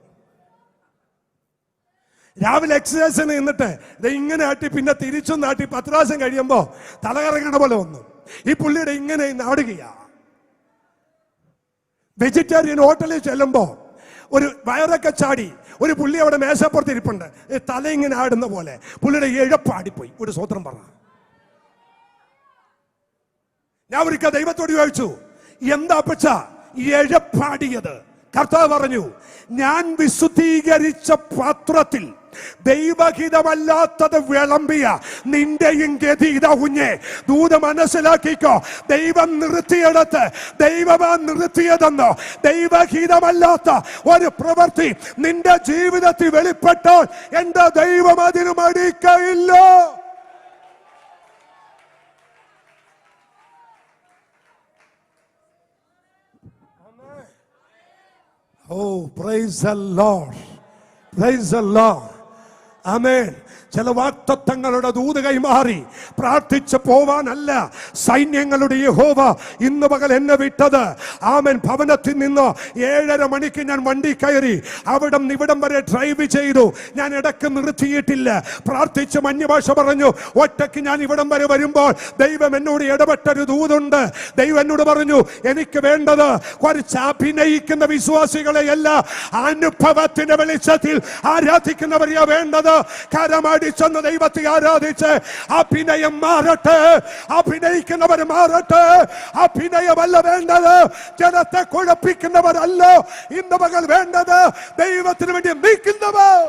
രാവിലെ എക്സസൈസിന് നിന്നിട്ട് ഇത് ഇങ്ങനെ ആട്ടി പിന്നെ തിരിച്ചും നാട്ടി 10 പ്രാവശ്യം കഴിയുമ്പോ തലകറങ്ങണ പോലെ വന്നു. ഈ പുള്ളിയുടെ ഇങ്ങനെ നാടുകയാ. വെജിറ്റേറിയൻ ഹോട്ടലിൽ ചെല്ലുമ്പോ ഒരു വയറൊക്കെ ചാടി ഒരു പുള്ളി അവിടെ മേശപ്പുറത്ത് ഇരിപ്പുണ്ട്, തല ഇങ്ങനെ ആടുന്ന പോലെ. പുള്ളിയുടെ ഇഴപ്പാടിപ്പോയി. ഒരു സ്വത്രം പറ. ഞാൻ ഒരിക്കൽ ദൈവത്തോട് ചോദിച്ചു, എന്താ പച്ച ഇഴപ്പാടിയത്? കർത്താവ് പറഞ്ഞു, ഞാൻ വിശുദ്ധീകരിച്ച പാത്രത്തിൽ ദൈവഹിതമല്ലാത്തത് വിളമ്പിയ നിന്റെയും ഗതി ഇതാ കുഞ്ഞെ. ദൂത മനസ്സിലാക്കിക്കോ, ദൈവം നിർത്തിയെടുത്ത് ദൈവമാ നിർത്തിയതെന്നോ ദൈവഹിതമല്ലാത്ത ഒരു പ്രവൃത്തി നിന്റെ ജീവിതത്തിൽ വെളിപ്പെട്ടാൽ എന്റെ ദൈവം അതിന് മടിക്കയില്ല. Oh, praise the Lord. Praise the Lord. Amen. ചില വാഗ്ദത്തങ്ങളുടെ ദൂത് കൈമാറി പ്രാർത്ഥിച്ചു പോവാനല്ല സൈന്യങ്ങളുടെ യഹോവ ഇന്ന് പകൽ എന്നെ വിട്ടത്. ആമേൻ. ഭവനത്തിൽ നിന്ന് 7:30 മണിക്ക് ഞാൻ വണ്ടി കയറി അവിടം ഇവിടം വരെ ഡ്രൈവ് ചെയ്തു. ഞാൻ ഇടയ്ക്ക് നിർത്തിയിട്ടില്ല. പ്രാർത്ഥിച്ച് അന്യഭാഷ പറഞ്ഞു. ഒറ്റയ്ക്ക് ഞാൻ ഇവിടം വരെ വരുമ്പോൾ ദൈവം എന്നോട് ഇടപെട്ടൊരു ദൂതുണ്ട്. ദൈവം എന്നോട് പറഞ്ഞു, എനിക്ക് വേണ്ടത് കുറച്ച് അഭിനയിക്കുന്ന വിശ്വാസികളെയല്ല, അനുഭവത്തിന്റെ വെളിച്ചത്തിൽ ആരാധിക്കുന്നവരെയാ വേണ്ടത്. കരമടിച്ചെന്ന് ദൈവത്തെ ആരാധിച്ച് അഭിനയം മാറട്ടെ, അഭിനയിക്കുന്നവർ മാറട്ടെ. അഭിനയമല്ല വേണ്ടത്, ജനത്തെ കുഴപ്പിക്കുന്നവരല്ല ഇന്ന് പകൽ വേണ്ടത്, ദൈവത്തിന് വേണ്ടി നിൽക്കുന്നവർ.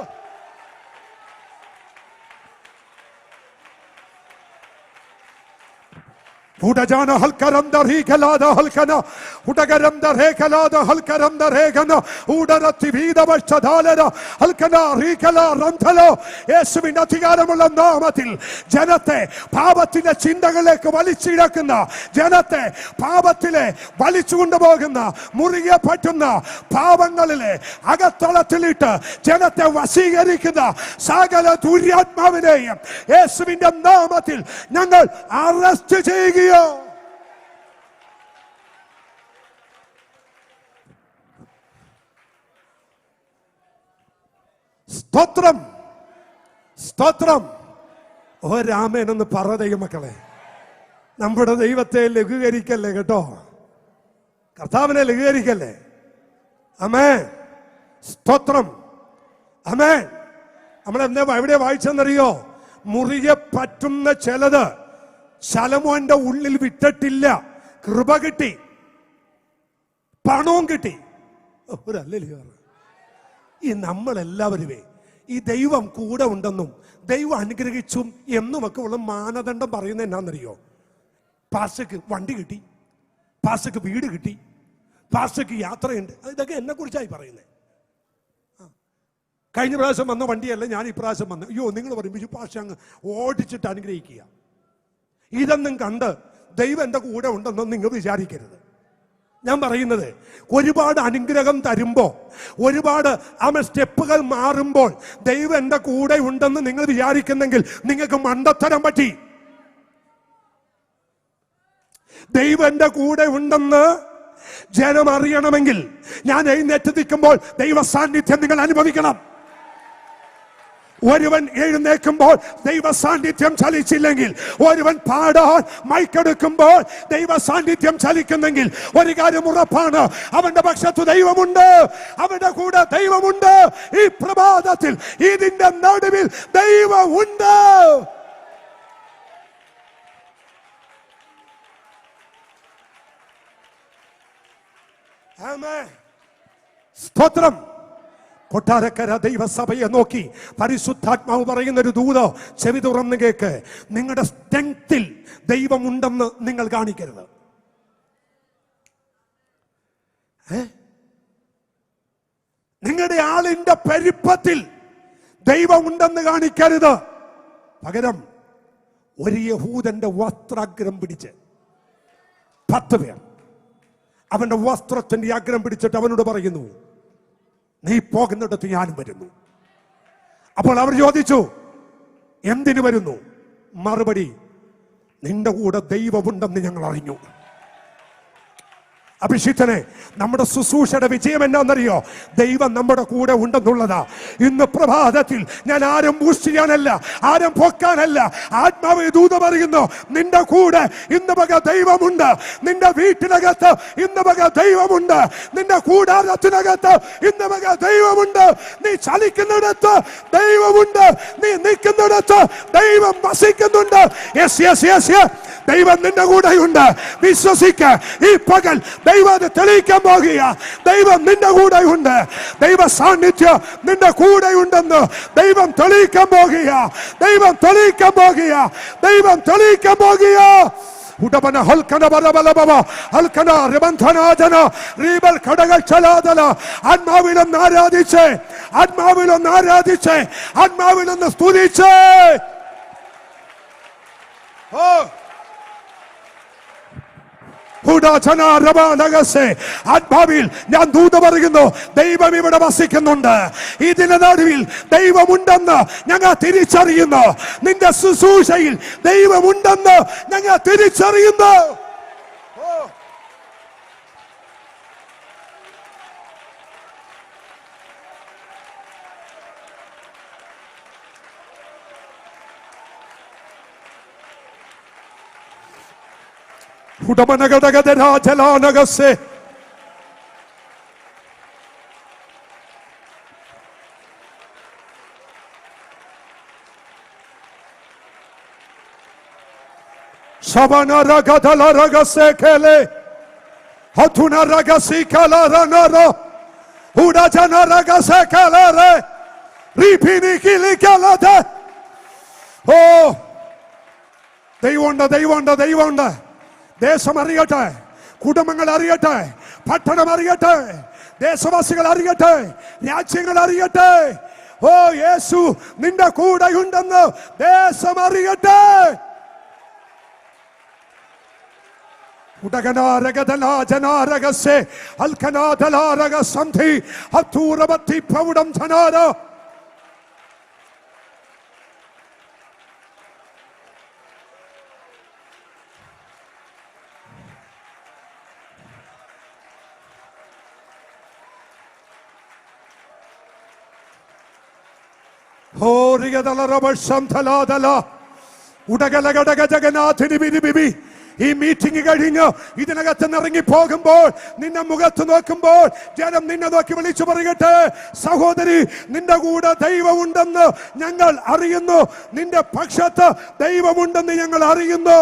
Udajana halkaramda rikalada halkana udagaramda rekalada halkaramda regana udarati vida vachadalera halkana rikala rantalo യേശുവിന്റെ അധികാരമുള്ള നാമത്തിൽ ജനത്തെ പാപത്തിന്റെ ചിന്തകളിലേക്ക് വലിച്ചിഴക്കുന്ന, ജനത്തെ പാപത്തിലെ വലിച്ചുകൊണ്ടുപോകുന്ന, മുറുകെ പറ്റുന്ന പാപങ്ങളിലെ അകത്തളത്തിലിട്ട് ജനത്തെ വശീകരിക്കുന്ന സകല ദുര്യാത്മാവിനെയും യേശുവിന്റെ നാമത്തിൽ ഞങ്ങൾ അറസ്റ്റ് ചെയ്യുകയോ. സ്തോത്രം, സ്തോത്രം. ഒരാമേൻ എന്ന് പറ ദൈവമക്കളെ. നമ്മുടെ ദൈവത്തെ ലഘൂകരിക്കല്ലേ കേട്ടോ, കർത്താവിനെ ലഘൂകരിക്കല്ലേ. ആമേൻ, സ്തോത്രം, ആമേൻ. നമ്മൾ എവിടെ വായിച്ചെന്നറിയോ? മുറിയെ പറ്റുന്ന ചിലത് ശലോമോന്റെ ഉള്ളിൽ വിട്ടിട്ടില്ല. കൃപ കിട്ടി, പണവും കിട്ടി. ഒരു അല്ലല്ലോ ഈ നമ്മളെല്ലാവരുമേ ഈ ദൈവം കൂടെ ഉണ്ടെന്നും ദൈവം അനുഗ്രഹിച്ചും എന്നുമൊക്കെ ഉള്ള മാനദണ്ഡം പറയുന്നത് എന്നാന്നറിയോ? പാസ്റ്റർക്ക് വണ്ടി കിട്ടി, പാസ്റ്റർക്ക് വീട് കിട്ടി, പാസ്റ്റർക്ക് യാത്രയുണ്ട്. ഇതൊക്കെ എന്നെ കുറിച്ചായി പറയുന്നത്. കഴിഞ്ഞ പ്രാവശ്യം വന്ന വണ്ടിയല്ല ഞാൻ ഇപ്രാവശ്യം വന്നു. അയ്യോ, നിങ്ങൾ പറയും ബിജു പാസ്റ്റർ അങ്ങ് ഓടിച്ചിട്ട് അനുഗ്രഹിക്കുക. ഇതൊന്നും കണ്ട് ദൈവം എൻ്റെ കൂടെ ഉണ്ടെന്നും നിങ്ങൾ വിചാരിക്കരുത്. ഞാൻ പറയുന്നത്, ഒരുപാട് അനുഗ്രഹം തരുമ്പോൾ, ഒരുപാട് സ്റ്റെപ്പുകൾ മാറുമ്പോൾ ദൈവം എൻ്റെ കൂടെ ഉണ്ടെന്ന് നിങ്ങൾ വിചാരിക്കുന്നെങ്കിൽ നിങ്ങൾക്ക് മണ്ടത്തരം പറ്റി. ദൈവം എൻ്റെ കൂടെ ഉണ്ടെന്ന് ജനം അറിയണമെങ്കിൽ ഞാൻ എഴുന്നേറ്റ് നിൽക്കുമ്പോൾ ദൈവ സാന്നിധ്യം നിങ്ങൾ അനുഭവിക്കണം. ഒരുവൻ എഴുന്നേൽക്കുമ്പോൾ ദൈവ സാന്നിധ്യം ചലിച്ചില്ലെങ്കിൽ, ഒരുവൻ പാടാൻ മൈക്കെടുക്കുമ്പോൾ ദൈവ സാന്നിധ്യം ചലിക്കുന്നെങ്കിൽ ഒരു കാര്യം ഉറപ്പാണ്, അവന്റെ പക്ഷത്ത് ദൈവമുണ്ട്, അവന്റെ കൂടെ ദൈവമുണ്ട്. ഈ പ്രഭാതത്തിൽ ഇതിന്റെ നടുവിൽ ദൈവമുണ്ട്. ആമേൻ. സ്തോത്രം. കൊട്ടാരക്കര ദൈവസഭയെ നോക്കി പരിശുദ്ധാത്മാവ് പറയുന്ന ഒരു ദൂതോ ചെവി തുറന്ന് കേക്ക്. നിങ്ങളുടെ സ്ട്രെങ്ത്തിൽ ദൈവമുണ്ടെന്ന് നിങ്ങൾ കാണിക്കരുത്. നിങ്ങളുടെ ആളിന്റെ പെരുപ്പത്തിൽ ദൈവമുണ്ടെന്ന് കാണിക്കരുത്. പകരം ഒരു യഹൂദന്റെ വസ്ത്രാഗ്രം പിടിച്ച് 10 പേർ അവന്റെ വസ്ത്രത്തിന്റെ അഗ്രം പിടിച്ചിട്ട് അവനോട് പറയുന്നു, നീ പോകുന്നിടത്ത് ഞാനും വരുന്നു. അപ്പോൾ അവർ ചോദിച്ചു, എന്തിനു വരുന്നു? മറുപടി, നിന്റെ കൂടെ ദൈവമുണ്ടെന്ന് ഞങ്ങൾ അറിഞ്ഞു. അഭിഷിക്തനെ, നമ്മുടെ ശുശ്രൂഷയുടെ വിജയം എന്നാന്നറിയോ? ദൈവം നമ്മുടെ കൂടെ ഉണ്ടെന്നുള്ളതാ. ഇന്ന് പ്രഭാതത്തിൽ ഞാൻ ആരും ബൂസ്റ്റ് ചെയ്യാനല്ല, ആരും പൊക്കാനല്ല. ആത്മാവ് ദൂത പറയുന്നു, നിന്റെ കൂടെ ഇന്ന് വക ദൈവമുണ്ട്. നിന്റെ വീട്ടിനകത്ത് ഇന്ന് വക ദൈവമുണ്ട്. നിന്റെ കൂടാരത്തിനകത്ത് ഇന്ന് വക ദൈവമുണ്ട്. നീ ചലിക്കുന്നിടത്ത് ദൈവമുണ്ട്. നീ നിൽക്കുന്നിടത്ത് ദൈവം വസിക്കുന്നുണ്ട്. യെസ് യെസ് യെസ് യെസ്, ദൈവം നിന്റെ കൂടെയുണ്ട്. വിശ്വസിക്ക. ഈ പകൽ ദൈവം അത് തെളിയിക്കാൻ പോകുക. ദൈവം നിന്റെ കൂടെയുണ്ട്. ദൈവ സാന്നിധ്യം നിന്റെ കൂടെയുണ്ടെന്ന് ദൈവം തെളിയിക്കാൻ പോകുക. ദൈവം തെളിയിക്കാൻ പോകുക. ദൈവം തെളിയിക്കാൻ പോകുക. ഉടപന ഹൽക്കന ബലബലബവ ഹൽക്കന രബന്ധനാജന റീബൽ കടകൾ ചലാദല. ആത്മാവിലൊന്ന് ആരാധിച്ച്, ആത്മാവിലൊന്ന് ആരാധിച്ച്, ആത്മാവിലൊന്ന് സ്തുതിച്ച്. ഓ ആത്മാവിൽ ഞാൻ ദൂത പറയുന്നു, ദൈവം ഇവിടെ വസിക്കുന്നുണ്ട്. ഇതിന്റെ നടുവിൽ ദൈവമുണ്ടെന്ന് ഞങ്ങൾ തിരിച്ചറിയുന്നു. നിന്റെ ശുശ്രൂഷയിൽ ദൈവമുണ്ടെന്ന് ഞങ്ങൾ തിരിച്ചറിയുന്നു. ഉടമനഗടഗതരാജലാനഗസേ ശബനരഗതലരഗസേഖേലേ ഹതുനരഗസികലരനരോ ഉടജനരഗസേഖേലരേ റിപിനികിലികലദേ. ഓ, ദൈവമുണ്ട്, ദൈവമുണ്ട്, ദൈവമുണ്ട്. ദേശം അറിയട്ടെ, കുടുംബങ്ങൾ അറിയട്ടെ, പട്ടണം അറിയട്ടെ, ദേശവാസികൾ അറിയട്ടെ, രാജ്യങ്ങൾ അറിയട്ടെ. ഓ, യേശു നിന്റെ കൂടെയുണ്ടെന്ന് ദേശം അറിയട്ടെ. ഉടകനാരകതലാജനാരകസേ അൽക്കനാദലാരകസന്ധി ഹത്തൂറബത്തി പ്രൗഢം ധനാര. ഈ മീറ്റിംഗ് കഴിഞ്ഞ് ഇതിനകത്ത് ഇറങ്ങി പോകുമ്പോൾ നിന്നെ മുഖത്ത് നോക്കുമ്പോൾ ജനം നിന്നെ നോക്കി വിളിച്ചു പറയട്ടെ, സഹോദരി, നിന്റെ കൂടെ ദൈവമുണ്ടെന്ന് ഞങ്ങൾ അറിയുന്നു. നിന്റെ പക്ഷത്ത് ദൈവമുണ്ടെന്ന് ഞങ്ങൾ അറിയുന്നു.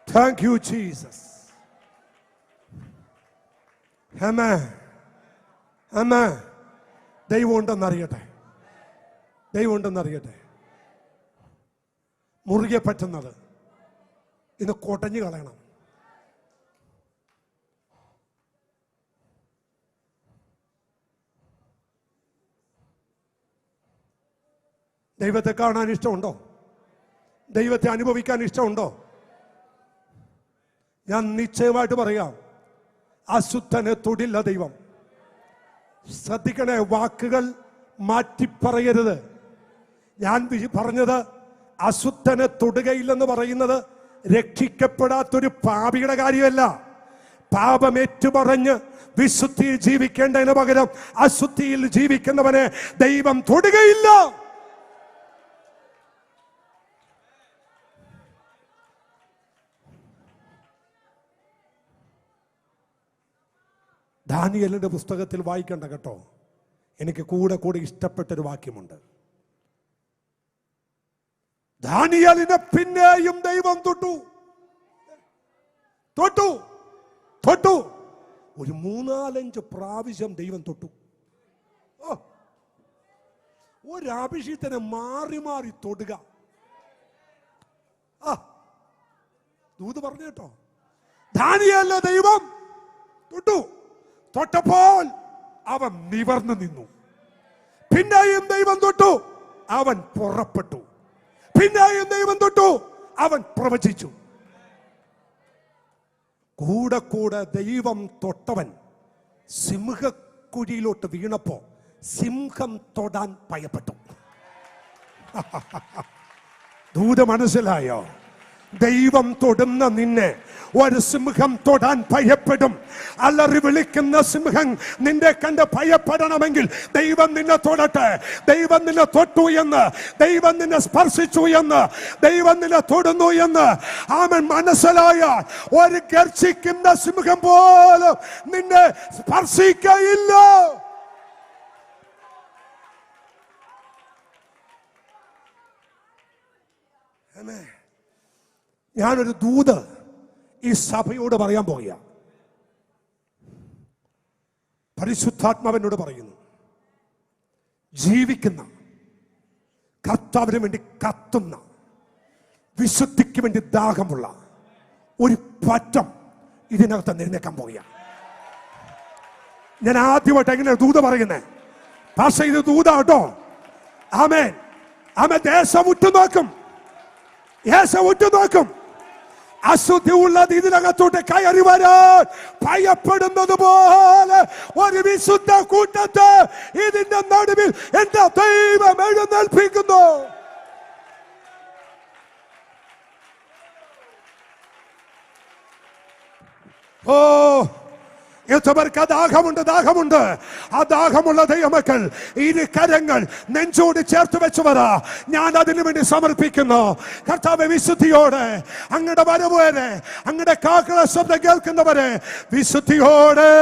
Thank you, Jesus. Amen. Amen. ദൈവമുണ്ടെന്നറിയട്ടെ, ദൈവമുണ്ടെന്നറിയട്ടെ. മുറുകെ പറ്റുന്നത് ഇന്ന് കൊടഞ്ഞു കളയണം. ദൈവത്തെ കാണാൻ ഇഷ്ടമുണ്ടോ? ദൈവത്തെ അനുഭവിക്കാൻ ഇഷ്ടമുണ്ടോ? ഞാൻ നിശ്ചയമായിട്ട് പറയാം, അശുദ്ധനെ തൊടില്ല ദൈവം. ശ്രദ്ധിക്കണേ, വാക്കുകൾ മാറ്റിപ്പറയരുത്. ഞാൻ പറഞ്ഞത് അശുദ്ധനെ തൊടുകയില്ലെന്ന് പറയുന്നത് രക്ഷിക്കപ്പെടാത്തൊരു പാപിയുടെ കാര്യമല്ല. പാപം ഏറ്റുപറഞ്ഞ് വിശുദ്ധിയിൽ ജീവിക്കേണ്ടതിന് പകരം അശുദ്ധിയിൽ ജീവിക്കുന്നവനെ ദൈവം തൊടുകയില്ല. ദാനിയേലിന്റെ പുസ്തകത്തിൽ വായിക്കണ്ട കേട്ടോ, എനിക്ക് കൂടെ കൂടെ ഇഷ്ടപ്പെട്ടൊരു വാക്യമുണ്ട്. ദാനിയേലിനെ പിന്നെയും ദൈവം തൊട്ടു. ഒരു 3-4 പ്രാവശ്യം ദൈവം തൊട്ടു. ഒരഭിഷിക്തനെ മാറി മാറി തൊടുക. ദൂത് പറഞ്ഞു കേട്ടോ, ദാനിയേലിനെ ദൈവം തൊട്ടപ്പോൾ അവൻ നിവർന്നു നിന്നു. പിന്നെയും ദൈവം തൊട്ടു, അവൻ പുറപ്പെട്ടു. പിന്നെയും ദൈവം തൊട്ടു, അവൻ പ്രവചിച്ചു. കൂടെ കൂടെ ദൈവം തൊട്ടവൻ സിംഹക്കുഴിയിലോട്ട് വീണപ്പോ സിംഹം തൊടാൻ ഭയപ്പെട്ടു. ദൂത് മനസ്സിലായോ? ദൈവം തൊടുന്ന നിന്നെ ഒരു സിംഹം തൊടാൻ ഭയപ്പെടും. അലറി വിളിക്കുന്ന സിംഹം നിന്നെ കണ്ട് ഭയപ്പെടണമെങ്കിൽ ദൈവം നിന്നെ തൊടട്ടെ. ദൈവം നിന്നെ തൊട്ടു എന്ന്, ദൈവം നിന്നെ സ്പർശിച്ചു എന്ന്, ദൈവം നിന്നെ തൊടുന്നു എന്ന് അവൻ മനസ്സിലായ ഒരു ഗർജിക്കുന്ന സിംഹം പോലും നിന്നെ സ്പർശിക്കയില്ല. ഞാനൊരു ദൂത് ഈ സഭയോട് പറയാൻ പോവുക. പരിശുദ്ധാത്മാവിനോട് പറയുന്നു, ജീവിക്കുന്ന, കർത്താവിന് വേണ്ടി കത്തുന്ന, വിശുദ്ധിക്ക് വേണ്ടി ദാഹമുള്ള ഒരു പറ്റം ഇതിനകത്ത് നിന്നേക്കാൻ പോവുക. ഞാൻ ആദ്യമായിട്ട് എങ്ങനെ ദൂത് പറയുന്നേ? പക്ഷേ ഇത് ദൂതാട്ടോ. ആമേൻ, ആമേൻ. ദേശം ഉറ്റുനോക്കും, യേശു ഉറ്റുനോക്കും. അശുദ്ധി ഉള്ളത് ഇതിനകത്തോട്ട് കയറി വരാൻ ഭയപ്പെടുന്നത് പോലെ ഒരു വിശുദ്ധ കൂട്ടത്തെ ഇതിന്റെ നടുവിൽ എന്റെ ദൈവം എഴുന്നേൽപ്പിക്കുന്നു. ഓ, എത്രപേർക്ക് ദാഹമുണ്ട്. ആ ദാഹമുള്ള ദൈവമക്കൾ ഇരു കരങ്ങൾ നെഞ്ചോട് ചേർത്ത് വെച്ച് പറ, ഞാൻ അതിനു വേണ്ടി സമർപ്പിക്കുന്നു. കർത്താവേ, വിശുദ്ധിയോടെ അങ്ങയുടെ വരവ് വരെ, അങ്ങയുടെ കാക്കള ശബ്ദം കേൾക്കുന്നവരെ വിശുദ്ധിയോടെ